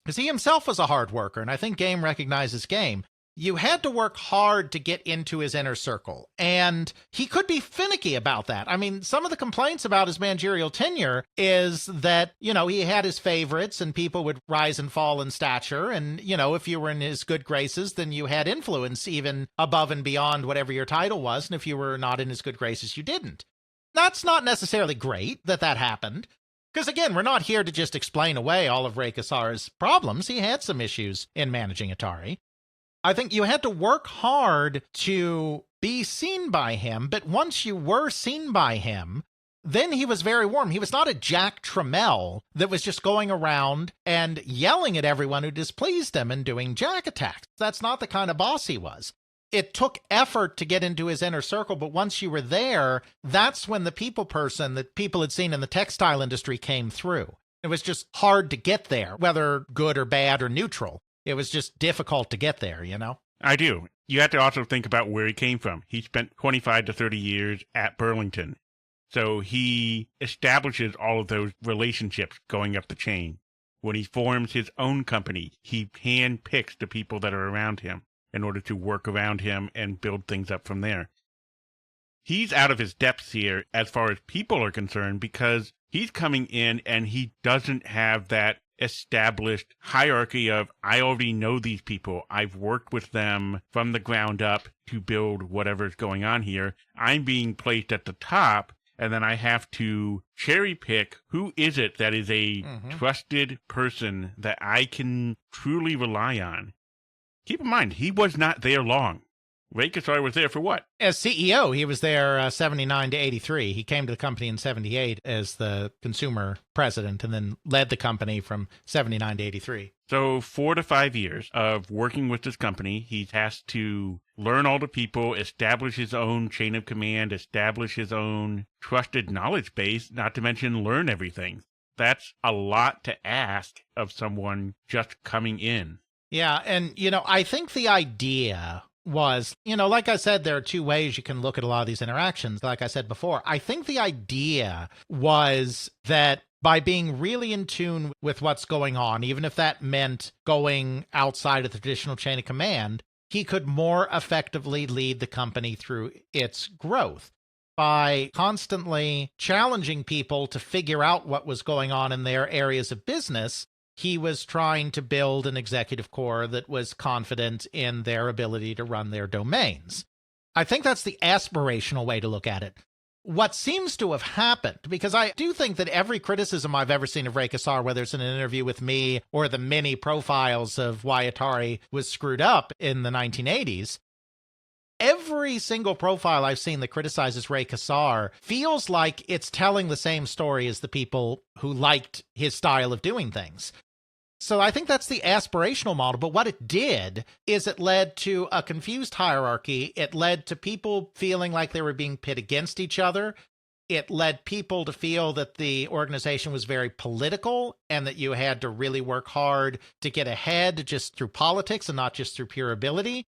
Speaker 3: because he himself was a hard worker. And I think game recognizes game. You had to work hard to get into his inner circle, and he could be finicky about that. I mean, some of the complaints about his managerial tenure is that, you know, he had his favorites and people would rise and fall in stature. And, you know, if you were in his good graces, then you had influence even above and beyond whatever your title was. And if you were not in his good graces, you didn't. That's not necessarily great that happened. Because, again, we're not here to just explain away all of Ray Kassar's problems. He had some issues in managing Atari. I think you had to work hard to be seen by him, but once you were seen by him, then he was very warm. He was not a Jack Trammell that was just going around and yelling at everyone who displeased him and doing Jack attacks. That's not the kind of boss he was. It took effort to get into his inner circle, but once you were there, that's when the people person that people had seen in the textile industry came through. It was just hard to get there, whether good or bad or neutral. It was just difficult to get there, you know?
Speaker 1: I do. You have to also think about where he came from. He spent 25 to 30 years at Burlington. So he establishes all of those relationships going up the chain. When he forms his own company, he handpicks the people that are around him in order to work around him and build things up from there. he's out of his depths here as far as people are concerned, because he's coming in and he doesn't have that established hierarchy of, I already know these people. I've worked with them from the ground up to build whatever's going on here. I'm being placed at the top, and then I have to cherry pick who is it that is a trusted person that I can truly rely on. Keep in mind, he was not there long. Ray Kassar was there for what?
Speaker 3: As CEO, he was there 79 to 83. He came to the company in 78 as the consumer president and then led the company from 79 to 83.
Speaker 1: So 4 to 5 years of working with this company. He has to learn all the people, establish his own chain of command, establish his own trusted knowledge base, not to mention learn everything. That's a lot to ask of someone just coming in.
Speaker 3: Yeah, and, I think the idea was, like I said, there are two ways you can look at a lot of these interactions. Like I said before, I think the idea was that by being really in tune with what's going on, even if that meant going outside of the traditional chain of command, he could more effectively lead the company through its growth. By constantly challenging people to figure out what was going on in their areas of business, he was trying to build an executive core that was confident in their ability to run their domains. I think that's the aspirational way to look at it. What seems to have happened, because I do think that every criticism I've ever seen of Ray Kassar, whether it's in an interview with me or the many profiles of why Atari was screwed up in the 1980s, every single profile I've seen that criticizes Ray Kassar feels like it's telling the same story as the people who liked his style of doing things. So I think that's the aspirational model, but what it did is it led to a confused hierarchy. It led to people feeling like they were being pit against each other. It led people to feel that the organization was very political and that you had to really work hard to get ahead just through politics and not just through pure ability.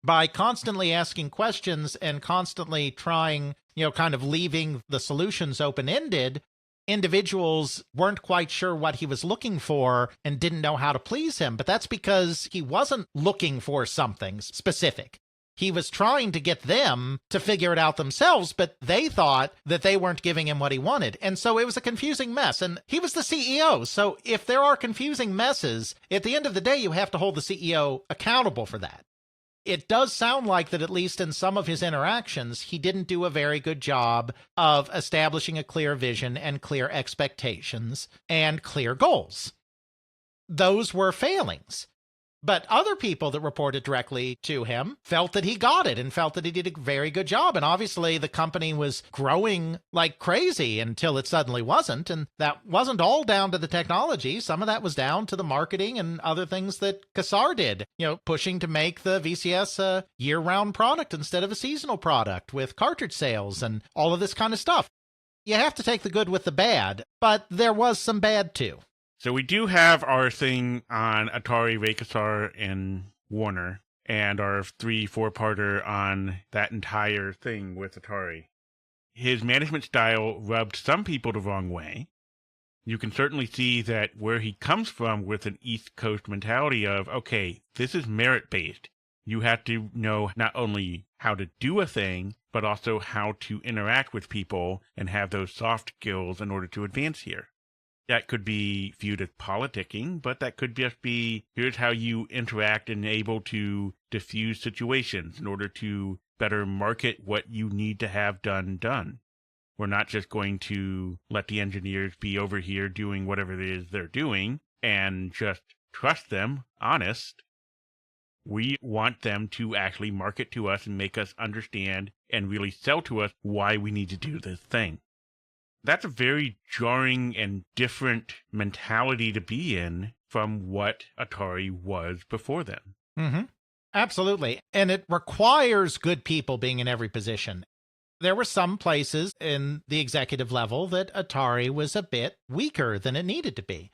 Speaker 3: By constantly asking questions and constantly trying, kind of leaving the solutions open-ended, individuals weren't quite sure what he was looking for and didn't know how to please him. But that's because he wasn't looking for something specific. He was trying to get them to figure it out themselves, but they thought that they weren't giving him what he wanted. And so it was a confusing mess. And he was the CEO. So if there are confusing messes, at the end of the day, you have to hold the CEO accountable for that. It does sound like that, at least in some of his interactions, he didn't do a very good job of establishing a clear vision and clear expectations and clear goals. Those were failings. But other people that reported directly to him felt that he got it and felt that he did a very good job. And obviously the company was growing like crazy until it suddenly wasn't. And that wasn't all down to the technology. Some of that was down to the marketing and other things that Kassar did, pushing to make the VCS a year-round product instead of a seasonal product with cartridge sales and all of this kind of stuff. You have to take the good with the bad, but there was some bad too.
Speaker 1: So we do have our thing on Atari, Ray Kassar, and Warner, and our 3-4-parter on that entire thing with Atari. His management style rubbed some people the wrong way. You can certainly see that where he comes from with an East Coast mentality of, okay, this is merit-based. You have to know not only how to do a thing, but also how to interact with people and have those soft skills in order to advance here. That could be viewed as politicking, but that could just be, here's how you interact and able to diffuse situations in order to better market what you need to have done. We're not just going to let the engineers be over here doing whatever it is they're doing and just trust them, honest. We want them to actually market to us and make us understand and really sell to us why we need to do this thing. That's a very jarring and different mentality to be in from what Atari was before then.
Speaker 3: Mm-hmm. Absolutely. And it requires good people being in every position. There were some places in the executive level that Atari was a bit weaker than it needed to be.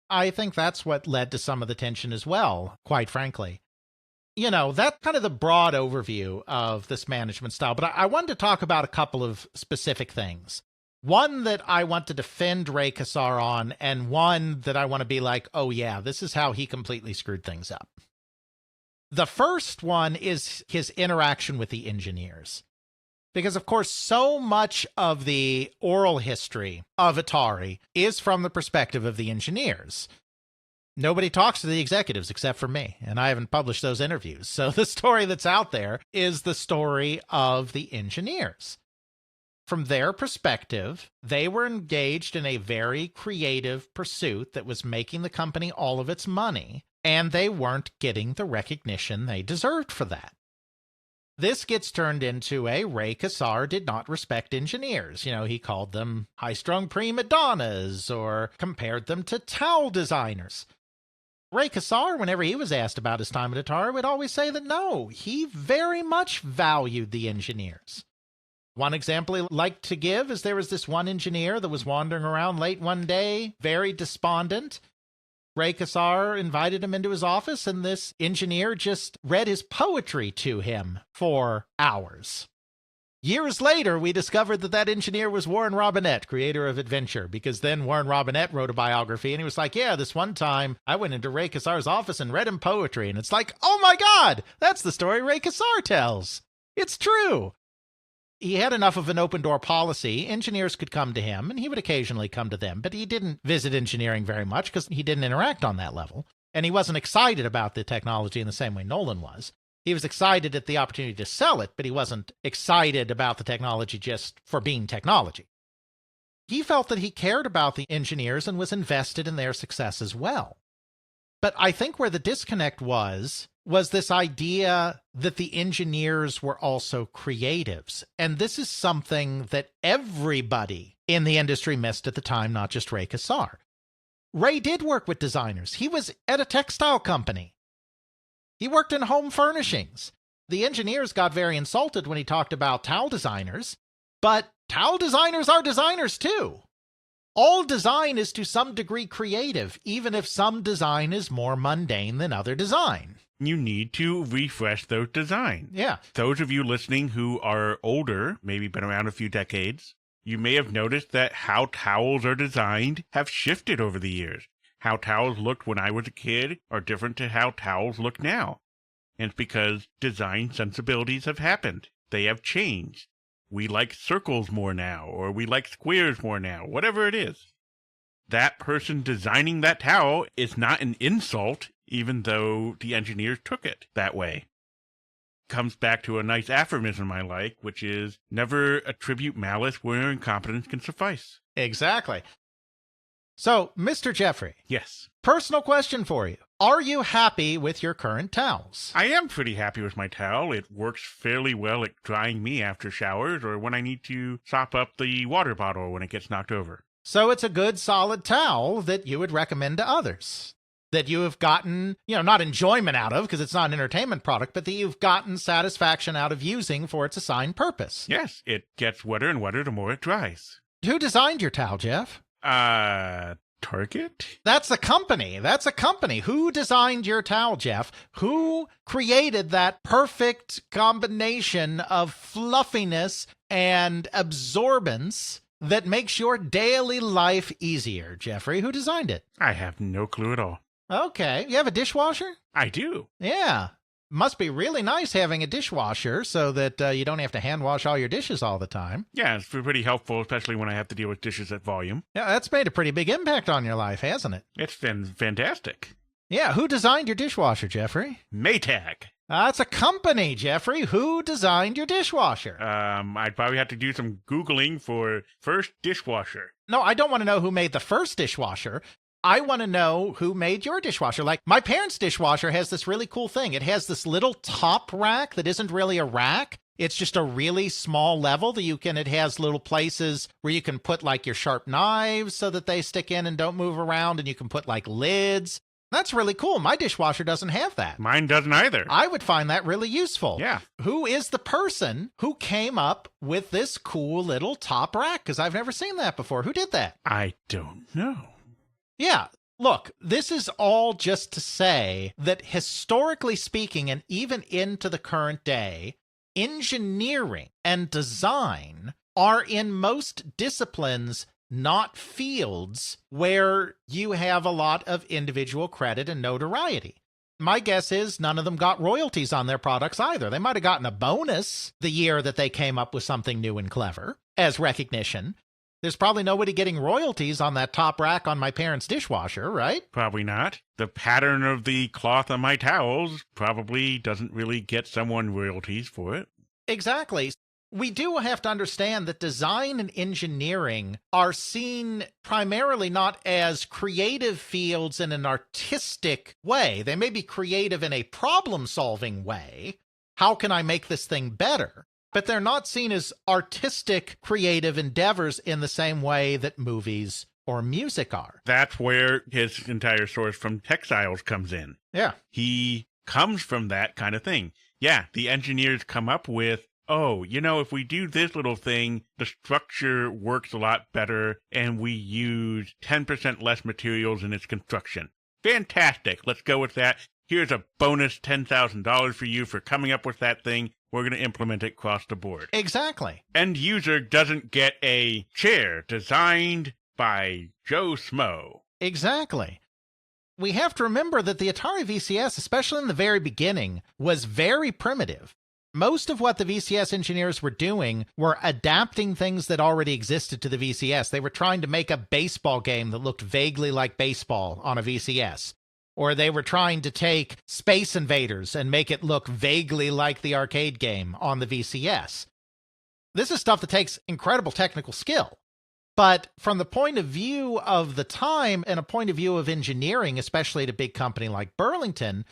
Speaker 3: I think that's what led to some of the tension as well, quite frankly. That's kind of the broad overview of this management style, but I wanted to talk about a couple of specific things. One that I want to defend Ray Kassar on, and one that I want to be like, oh yeah, this is how he completely screwed things up. The first one is his interaction with the engineers. Because, of course, so much of the oral history of Atari is from the perspective of the engineers. Nobody talks to the executives except for me, and I haven't published those interviews. So the story that's out there is the story of the engineers. From their perspective, they were engaged in a very creative pursuit that was making the company all of its money, and they weren't getting the recognition they deserved for that. This gets turned into Ray Kassar did not respect engineers. He called them high-strung prima donnas or compared them to towel designers. Ray Kassar, whenever he was asked about his time at Atari, would always say that no, he very much valued the engineers. One example he liked to give is there was this one engineer that was wandering around late one day, very despondent. Ray Kassar invited him into his office, and this engineer just read his poetry to him for hours. Years later, we discovered that engineer was Warren Robinette, creator of Adventure, because then Warren Robinette wrote a biography, and he was like, yeah, this one time I went into Ray Kassar's office and read him poetry, and it's like, oh my God, that's the story Ray Kassar tells. It's true. He had enough of an open-door policy. Engineers could come to him, and he would occasionally come to them, but he didn't visit engineering very much because he didn't interact on that level, and he wasn't excited about the technology in the same way Nolan was. He was excited at the opportunity to sell it, but he wasn't excited about the technology just for being technology. He felt that he cared about the engineers and was invested in their success as well. But I think where the disconnect was this idea that the engineers were also creatives. And this is something that everybody in the industry missed at the time, not just Ray Kassar. Ray did work with designers. He was at a textile company. He worked in home furnishings. The engineers got very insulted when he talked about towel designers, but towel designers are designers too. All design is to some degree creative, even if some design is more mundane than other design.
Speaker 1: You need to refresh those designs.
Speaker 3: Yeah.
Speaker 1: Those of you listening who are older, maybe been around a few decades, you may have noticed that how towels are designed have shifted over the years. How towels looked when I was a kid are different to how towels look now. And it's because design sensibilities have happened. They have changed. We like circles more now, or we like squares more now, whatever it is. That person designing that towel is not an insult, even though the engineers took it that way. Comes back to a nice aphorism I like, which is, never attribute malice where incompetence can suffice.
Speaker 3: Exactly. So, Mr. Jeffrey.
Speaker 1: Yes.
Speaker 3: Personal question for you. Are you happy with your current towels?
Speaker 1: I am pretty happy with my towel. It works fairly well at drying me after showers or when I need to sop up the water bottle when it gets knocked over.
Speaker 3: So it's a good, solid towel that you would recommend to others. That you have gotten, not enjoyment out of, because it's not an entertainment product, but that you've gotten satisfaction out of using for its assigned purpose.
Speaker 1: Yes, it gets wetter and wetter the more it dries.
Speaker 3: Who designed your towel, Jeff?
Speaker 1: Target?
Speaker 3: That's a company. Who designed your towel, Jeff? Who created that perfect combination of fluffiness and absorbance that makes your daily life easier, Jeffrey? Who designed it?
Speaker 1: I have no clue at all.
Speaker 3: Okay. You have a dishwasher?
Speaker 1: I do.
Speaker 3: Yeah. Must be really nice having a dishwasher so that you don't have to hand wash all your dishes all the time.
Speaker 1: Yeah, it's pretty helpful, especially when I have to deal with dishes at volume.
Speaker 3: Yeah, that's made a pretty big impact on your life, hasn't it?
Speaker 1: It's been fantastic.
Speaker 3: Yeah, who designed your dishwasher, Jeffrey?
Speaker 1: Maytag.
Speaker 3: That's a company, Jeffrey. Who designed your dishwasher?
Speaker 1: I'd probably have to do some Googling for first dishwasher.
Speaker 3: No, I don't want to know who made the first dishwasher. I want to know who made your dishwasher. Like, my parents' dishwasher has this really cool thing. It has this little top rack that isn't really a rack. It's just a really small level that it has little places where you can put like your sharp knives so that they stick in and don't move around, and you can put like lids. That's really cool. My dishwasher doesn't have that.
Speaker 1: Mine doesn't either.
Speaker 3: I would find that really useful.
Speaker 1: Yeah.
Speaker 3: Who is the person who came up with this cool little top rack? Because I've never seen that before. Who did that?
Speaker 1: I don't know.
Speaker 3: Yeah. Look, this is all just to say that historically speaking, and even into the current day, engineering and design are in most disciplines not fields where you have a lot of individual credit and notoriety. My guess is none of them got royalties on their products either. They might have gotten a bonus the year that they came up with something new and clever as recognition. There's probably nobody getting royalties on that top rack on my parents' dishwasher, right?
Speaker 1: Probably not. The pattern of the cloth on my towels probably doesn't really get someone royalties for it.
Speaker 3: Exactly. We do have to understand that design and engineering are seen primarily not as creative fields in an artistic way. They may be creative in a problem-solving way. How can I make this thing better? But they're not seen as artistic, creative endeavors in the same way that movies or music are.
Speaker 1: That's where his entire source from textiles comes in.
Speaker 3: Yeah.
Speaker 1: He comes from that kind of thing. Yeah, the engineers come up with, oh, if we do this little thing, the structure works a lot better and we use 10% less materials in its construction. Fantastic. Let's go with that. Here's a bonus $10,000 for you for coming up with that thing. We're going to implement it across the board.
Speaker 3: Exactly.
Speaker 1: End user doesn't get a chair designed by Joe Smo.
Speaker 3: Exactly. We have to remember that the Atari VCS, especially in the very beginning, was very primitive. Most of what the VCS engineers were doing were adapting things that already existed to the VCS. They were trying to make a baseball game that looked vaguely like baseball on a VCS. Or they were trying to take Space Invaders and make it look vaguely like the arcade game on the VCS. This is stuff that takes incredible technical skill. But from the point of view of the time and a point of view of engineering, especially at a big company like Burlington,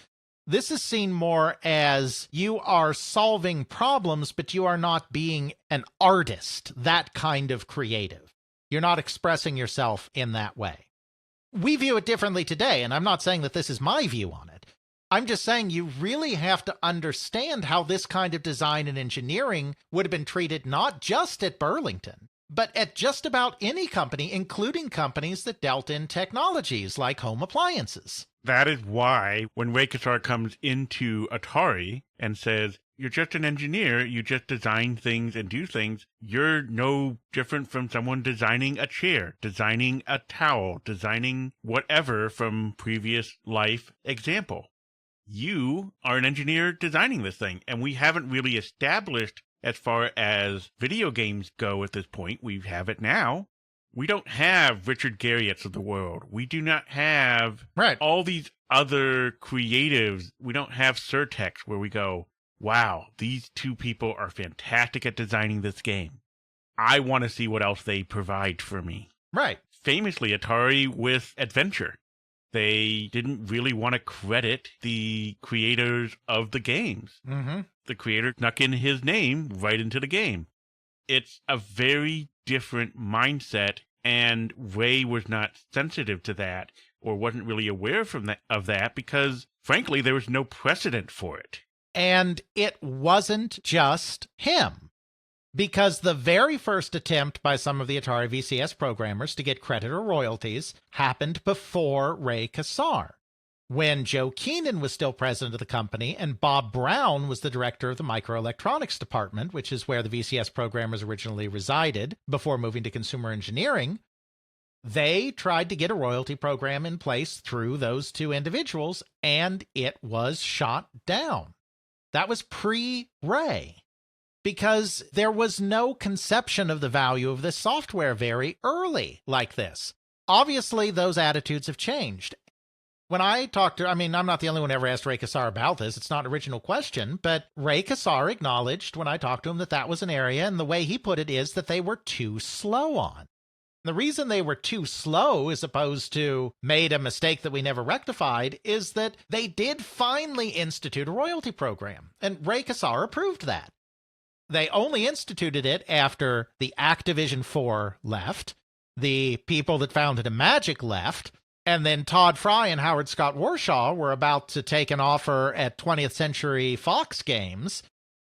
Speaker 3: this is seen more as you are solving problems, but you are not being an artist, that kind of creative. You're not expressing yourself in that way. We view it differently today, and I'm not saying that this is my view on it. I'm just saying you really have to understand how this kind of design and engineering would have been treated not just at Burlington, but at just about any company, including companies that dealt in technologies like home appliances.
Speaker 1: That is why when Ray Kassar comes into Atari and says, you're just an engineer, you just design things and do things, you're no different from someone designing a chair, designing a towel, designing whatever from previous life example. You are an engineer designing this thing, and we haven't really established as far as video games go at this point. We have it now. We don't have Richard Garriott's of the world. We do not have all these other creatives. We don't have Surtex where we go, wow, these two people are fantastic at designing this game. I want to see what else they provide for me.
Speaker 3: Right.
Speaker 1: Famously, Atari with Adventure. They didn't really want to credit the creators of the games.
Speaker 3: Mm-hmm.
Speaker 1: The creator snuck in his name right into the game. It's a very different mindset, and Ray was not sensitive to that or wasn't really aware of that because, frankly, there was no precedent for it.
Speaker 3: And it wasn't just him, because the very first attempt by some of the Atari VCS programmers to get credit or royalties happened before Ray Kassar, when Joe Keenan was still president of the company and Bob Brown was the director of the microelectronics department, which is where the VCS programmers originally resided before moving to consumer engineering. They tried to get a royalty program in place through those two individuals, and it was shot down. That was pre-Ray, because there was no conception of the value of this software very early like this. Obviously, those attitudes have changed. When I talked to, I'm not the only one who ever asked Ray Kassar about this. It's not an original question, but Ray Kassar acknowledged when I talked to him that was an area, and the way he put it is that they were too slow on. The reason they were too slow, as opposed to made a mistake that we never rectified, is that they did finally institute a royalty program, and Ray Kassar approved that. They only instituted it after the Activision 4 left, the people that founded Magic left, and then Todd Fry and Howard Scott Warshaw were about to take an offer at 20th Century Fox Games.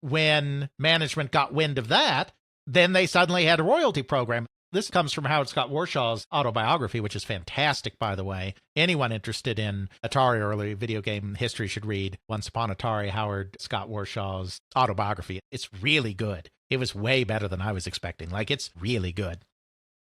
Speaker 3: When management got wind of that, then they suddenly had a royalty program. This comes from Howard Scott Warshaw's autobiography, which is fantastic, by the way. Anyone interested in Atari early video game history should read Once Upon Atari, Howard Scott Warshaw's autobiography. It's really good. It was way better than I was expecting. It's really good.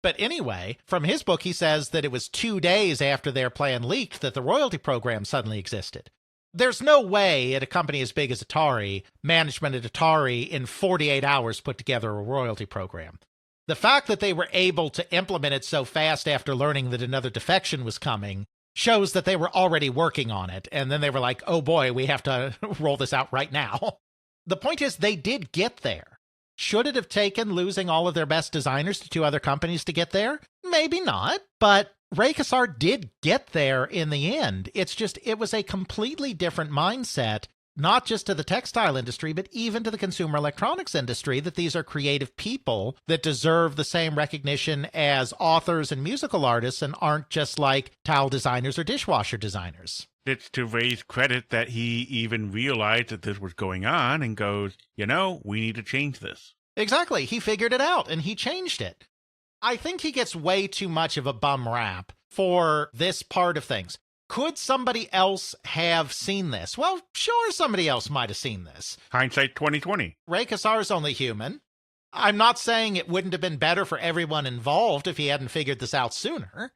Speaker 3: But anyway, from his book, he says that it was 2 days after their plan leaked that the royalty program suddenly existed. There's no way at a company as big as Atari, management at Atari in 48 hours put together a royalty program. The fact that they were able to implement it so fast after learning that another defection was coming shows that they were already working on it. And then they were like, oh boy, we have to roll this out right now. The point is, they did get there. Should it have taken losing all of their best designers to 2 other companies to get there? Maybe not, but Ray Kassar did get there in the end. It's just, it was a completely different mindset, not just to the textile industry, but even to the consumer electronics industry, that these are creative people that deserve the same recognition as authors and musical artists and aren't just like towel designers or dishwasher designers.
Speaker 1: It's to Ray's credit that he even realized that this was going on and goes, we need to change this.
Speaker 3: Exactly. He figured it out and he changed it. I think he gets way too much of a bum rap for this part of things. Could somebody else have seen this? Well, sure, somebody else might have seen this.
Speaker 1: Hindsight 2020.
Speaker 3: Ray Kassar's only human. I'm not saying it wouldn't have been better for everyone involved if he hadn't figured this out sooner.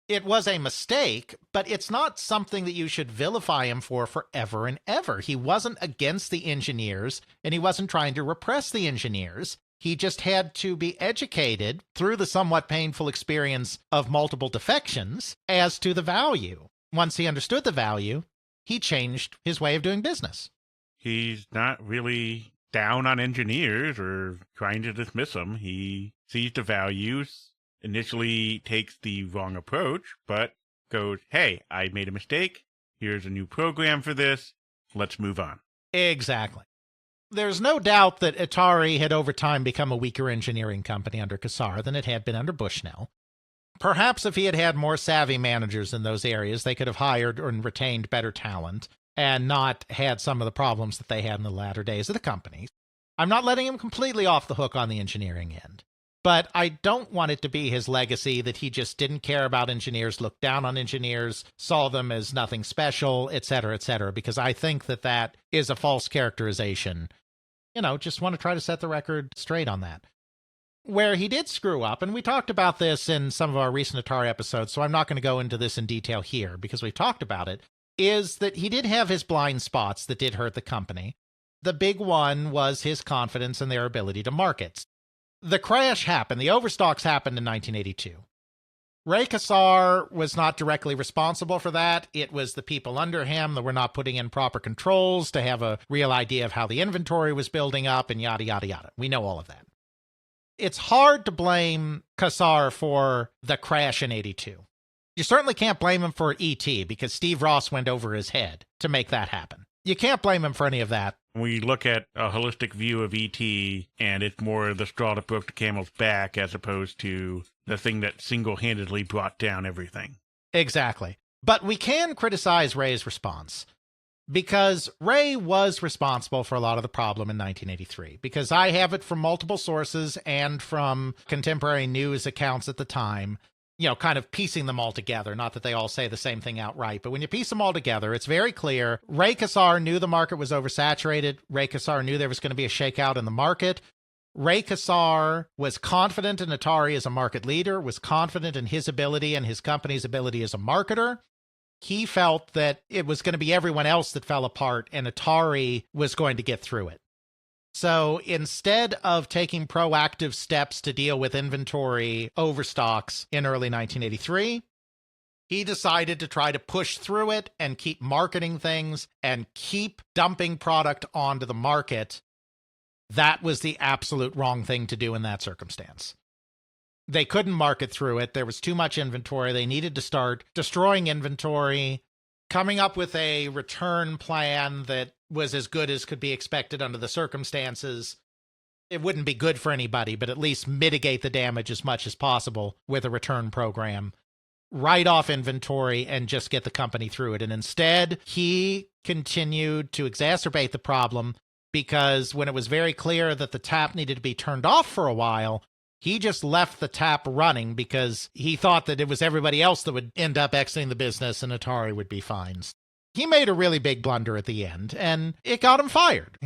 Speaker 3: It was a mistake, but it's not something that you should vilify him for forever and ever. He wasn't against the engineers, and he wasn't trying to repress the engineers. He just had to be educated through the somewhat painful experience of multiple defections as to the value. Once he understood the value, he changed his way of doing business.
Speaker 1: He's not really down on engineers or trying to dismiss them. He sees the values, initially takes the wrong approach, but goes, hey, I made a mistake. Here's a new program for this. Let's move on.
Speaker 3: Exactly. There's no doubt that Atari had over time become a weaker engineering company under Kassar than it had been under Bushnell. Perhaps if he had had more savvy managers in those areas, they could have hired and retained better talent and not had some of the problems that they had in the latter days of the company. I'm not letting him completely off the hook on the engineering end, but I don't want it to be his legacy that he just didn't care about engineers, looked down on engineers, saw them as nothing special, etc., because I think that that is a false characterization. Just want to try to set the record straight on that. Where he did screw up, and we talked about this in some of our recent Atari episodes, so I'm not going to go into this in detail here because we've talked about it, is that he did have his blind spots that did hurt the company. The big one was his confidence in their ability to market. The crash happened, the overstocks happened in 1982. Ray Kassar was not directly responsible for that. It was the people under him that were not putting in proper controls to have a real idea of how the inventory was building up and yada, yada, yada. We know all of that. It's hard to blame Kassar for the crash in 82. You certainly can't blame him for E.T. because Steve Ross went over his head to make that happen. You can't blame him for any of that.
Speaker 1: We look at a holistic view of E.T., and it's more the straw that broke the camel's back as opposed to the thing that single-handedly brought down everything.
Speaker 3: Exactly. But we can criticize Ray's response, because Ray was responsible for a lot of the problem in 1983, because I have it from multiple sources and from contemporary news accounts at the time, kind of piecing them all together. Not that they all say the same thing outright, but when you piece them all together, it's very clear. Ray Kassar knew the market was oversaturated. Ray Kassar knew there was going to be a shakeout in the market. Ray Kassar was confident in Atari as a market leader, was confident in his ability and his company's ability as a marketer. He felt that it was going to be everyone else that fell apart and Atari was going to get through it. So instead of taking proactive steps to deal with inventory overstocks in early 1983, he decided to try to push through it and keep marketing things and keep dumping product onto the market. That was the absolute wrong thing to do in that circumstance. They couldn't market through it. There was too much inventory. They needed to start destroying inventory, coming up with a return plan that was as good as could be expected under the circumstances. It wouldn't be good for anybody, but at least mitigate the damage as much as possible with a return program. Write off inventory and just get the company through it. And instead, he continued to exacerbate the problem because when it was very clear that the tap needed to be turned off for a while, he just left the tap running because he thought that it was everybody else that would end up exiting the business and Atari would be fine. He made a really big blunder at the end, and it got him fired,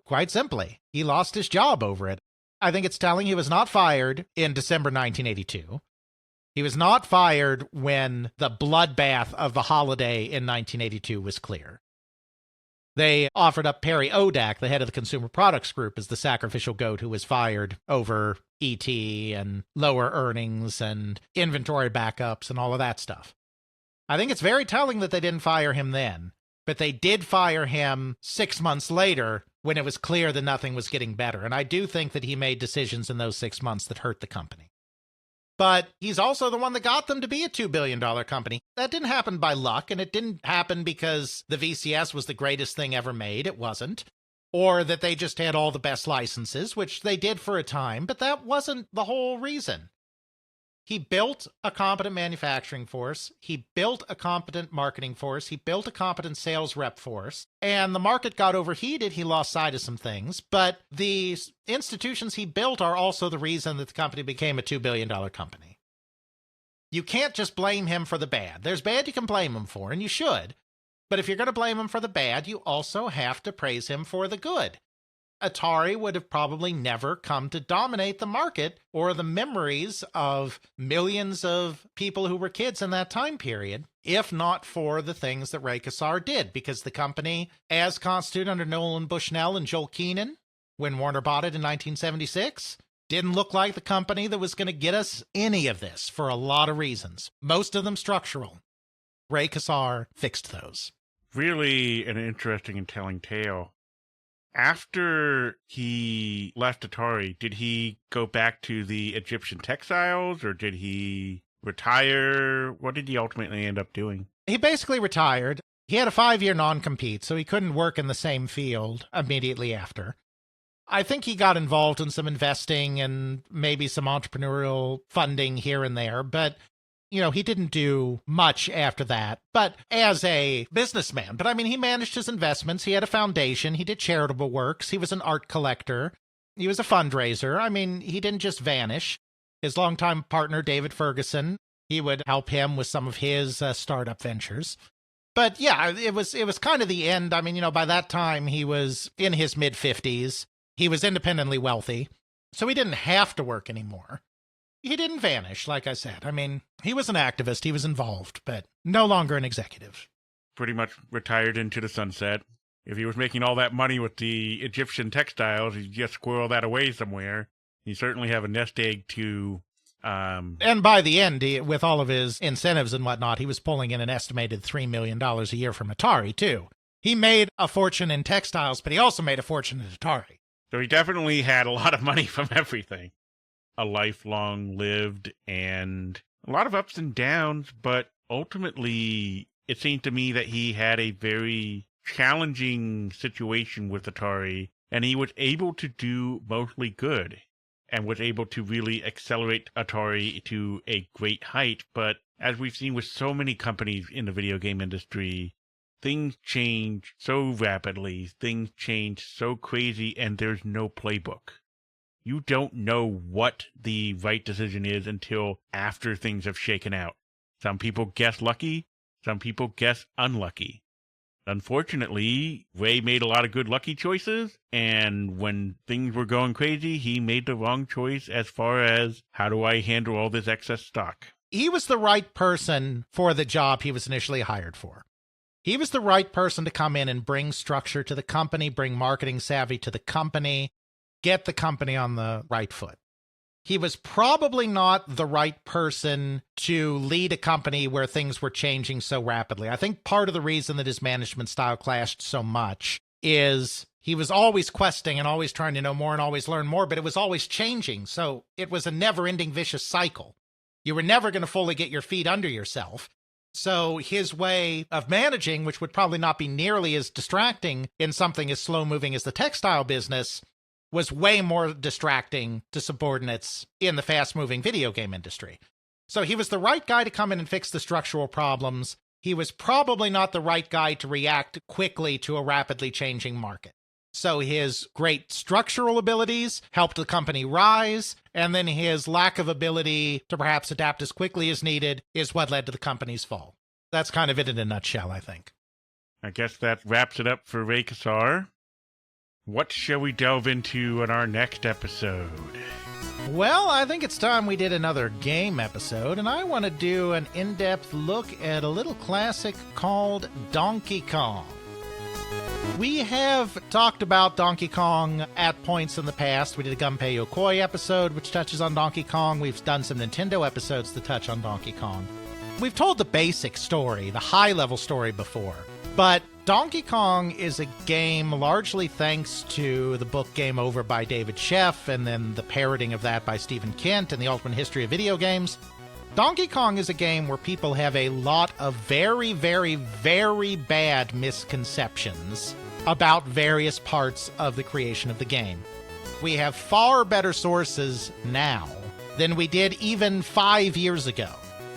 Speaker 3: quite simply. He lost his job over it. I think it's telling he was not fired in December 1982. He was not fired when the bloodbath of the holiday in 1982 was clear. They offered up Perry Odak, the head of the Consumer Products Group, as the sacrificial goat who was fired over ET and lower earnings and inventory backups and all of that stuff. I think it's very telling that they didn't fire him then, but they did fire him 6 months later when it was clear that nothing was getting better. And I do think that he made decisions in those 6 months that hurt the company. But he's also the one that got them to be a $2 billion company. That didn't happen by luck, and it didn't happen because the VCS was the greatest thing ever made. It wasn't. Or that they just had all the best licenses, which they did for a time, but that wasn't the whole reason. He built a competent manufacturing force. He built a competent marketing force. He built a competent sales rep force. And the market got overheated. He lost sight of some things. But the institutions he built are also the reason that the company became a $2 billion company. You can't just blame him for the bad. There's bad you can blame him for, and you should. But if you're going to blame him for the bad, you also have to praise him for the good. Atari would have probably never come to dominate the market or the memories of millions of people who were kids in that time period, if not for the things that Ray Kassar did, because the company, as constituted under Nolan Bushnell and Joel Keenan, when Warner bought it in 1976, didn't look like the company that was going to get us any of this for a lot of reasons, most of them structural. Ray Kassar fixed those.
Speaker 1: Really an interesting and telling tale. After he left Atari, did he go back to the Egyptian textiles, or did he retire? What did he ultimately end up doing?
Speaker 3: He basically retired. He had a 5-year non-compete, so he couldn't work in the same field immediately after. I think he got involved in some investing and maybe some entrepreneurial funding here and there, but he didn't do much after that, but as a businessman. But I mean, he managed his investments. He had a foundation. He did charitable works. He was an art collector. He was a fundraiser. I mean, he didn't just vanish. His longtime partner, David Ferguson, he would help him with some of his startup ventures. But yeah, it was kind of the end. I mean, by that time he was in his mid-50s. He was independently wealthy, so he didn't have to work anymore. He didn't vanish, like I said. I mean, he was an activist, he was involved, but no longer an executive.
Speaker 1: Pretty much retired into the sunset. If he was making all that money with the Egyptian textiles, he'd just squirrel that away somewhere. He certainly have a nest egg to...
Speaker 3: And by the end, with all of his incentives and whatnot, he was pulling in an estimated $3 million a year from Atari, too. He made a fortune in textiles, but he also made a fortune at Atari.
Speaker 1: So he definitely had a lot of money from everything. A lifelong lived and a lot of ups and downs, but ultimately it seemed to me that he had a very challenging situation with Atari, and he was able to do mostly good and was able to really accelerate Atari to a great height. But as we've seen with so many companies in the video game industry, things change so rapidly, things change so crazy, and there's no playbook. You don't know what the right decision is until after things have shaken out. Some people guess lucky, some people guess unlucky. Unfortunately, Ray made a lot of good lucky choices, and when things were going crazy, he made the wrong choice as far as, how do I handle all this excess stock?
Speaker 3: He was the right person for the job he was initially hired for. He was the right person to come in and bring structure to the company, bring marketing savvy to the company, get the company on the right foot. He was probably not the right person to lead a company where things were changing so rapidly. I think part of the reason that his management style clashed so much is he was always questing and always trying to know more and always learn more, but it was always changing. So it was a never-ending vicious cycle. You were never going to fully get your feet under yourself. So his way of managing, which would probably not be nearly as distracting in something as slow-moving as the textile business, was way more distracting to subordinates in the fast-moving video game industry. So he was the right guy to come in and fix the structural problems. He was probably not the right guy to react quickly to a rapidly changing market. So his great structural abilities helped the company rise, and then his lack of ability to perhaps adapt as quickly as needed is what led to the company's fall. That's kind of it in a nutshell, I think.
Speaker 1: I guess that wraps it up for Ray Kassar. What shall we delve into in our next episode?
Speaker 3: Well, I think it's time we did another game episode, and I want to do an in-depth look at a little classic called Donkey Kong. We have talked about Donkey Kong at points in the past. We did a Gunpei Yokoi episode, which touches on Donkey Kong. We've done some Nintendo episodes that touch on Donkey Kong. We've told the basic story, the high-level story before. But Donkey Kong is a game largely thanks to the book Game Over by David Sheff, and then the parroting of that by Stephen Kent and the Ultimate History of Video Games. Donkey Kong is a game where people have a lot of very, very, very bad misconceptions about various parts of the creation of the game. We have far better sources now than we did even 5 years ago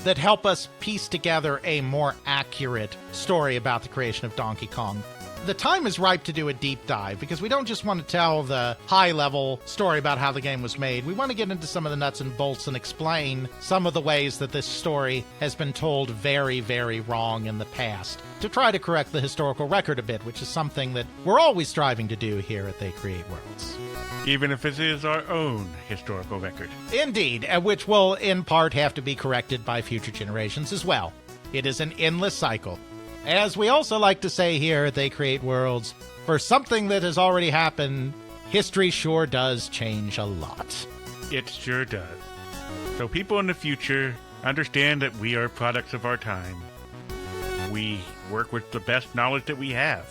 Speaker 3: that help us piece together a more accurate story about the creation of Donkey Kong. The time is ripe to do a deep dive because we don't just want to tell the high-level story about how the game was made. We want to get into some of the nuts and bolts and explain some of the ways that this story has been told very, very wrong in the past, to try to correct the historical record a bit, which is something that we're always striving to do here at They Create Worlds.
Speaker 1: Even if it is our own historical record.
Speaker 3: Indeed, which will in part have to be corrected by future generations as well. It is an endless cycle. As we also like to say here at They Create Worlds, for something that has already happened, history sure does change a lot.
Speaker 1: It sure does. So people in the future understand that we are products of our time. We work with the best knowledge that we have.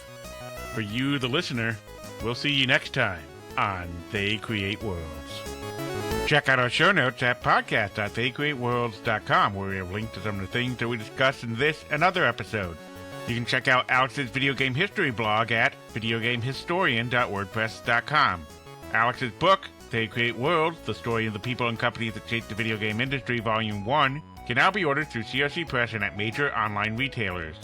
Speaker 1: For you, the listener, we'll see you next time on They Create Worlds. Check out our show notes at podcast.theycreateworlds.com, where we have links to some of the things that we discussed in this and other episodes. You can check out Alex's video game history blog at videogamehistorian.wordpress.com. Alex's book, They Create Worlds, The Story of the People and Companies That Shaped the Video Game Industry, Volume 1, can now be ordered through CRC Press and at major online retailers.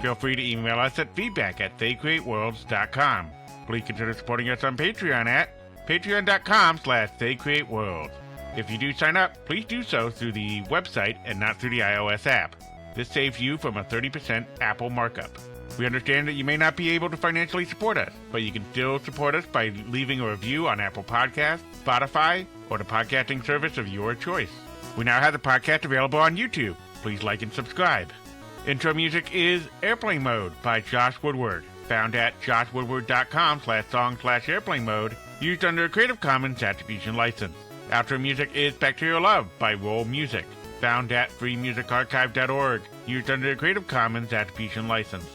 Speaker 1: Feel free to email us at feedback@theycreateworlds.com. Please consider supporting us on Patreon at patreon.com/theycreateworlds. If you do sign up, please do so through the website and not through the iOS app. This saves you from a 30% Apple markup. We understand that you may not be able to financially support us, but you can still support us by leaving a review on Apple Podcasts, Spotify, or the podcasting service of your choice. We now have the podcast available on YouTube. Please like and subscribe. Intro music is Airplane Mode by Josh Woodward, found at joshwoodward.com/song/airplane mode, used under a Creative Commons Attribution License. Outro music is Bacterial Love by Roll Music, found at freemusicarchive.org, used under a Creative Commons Attribution License.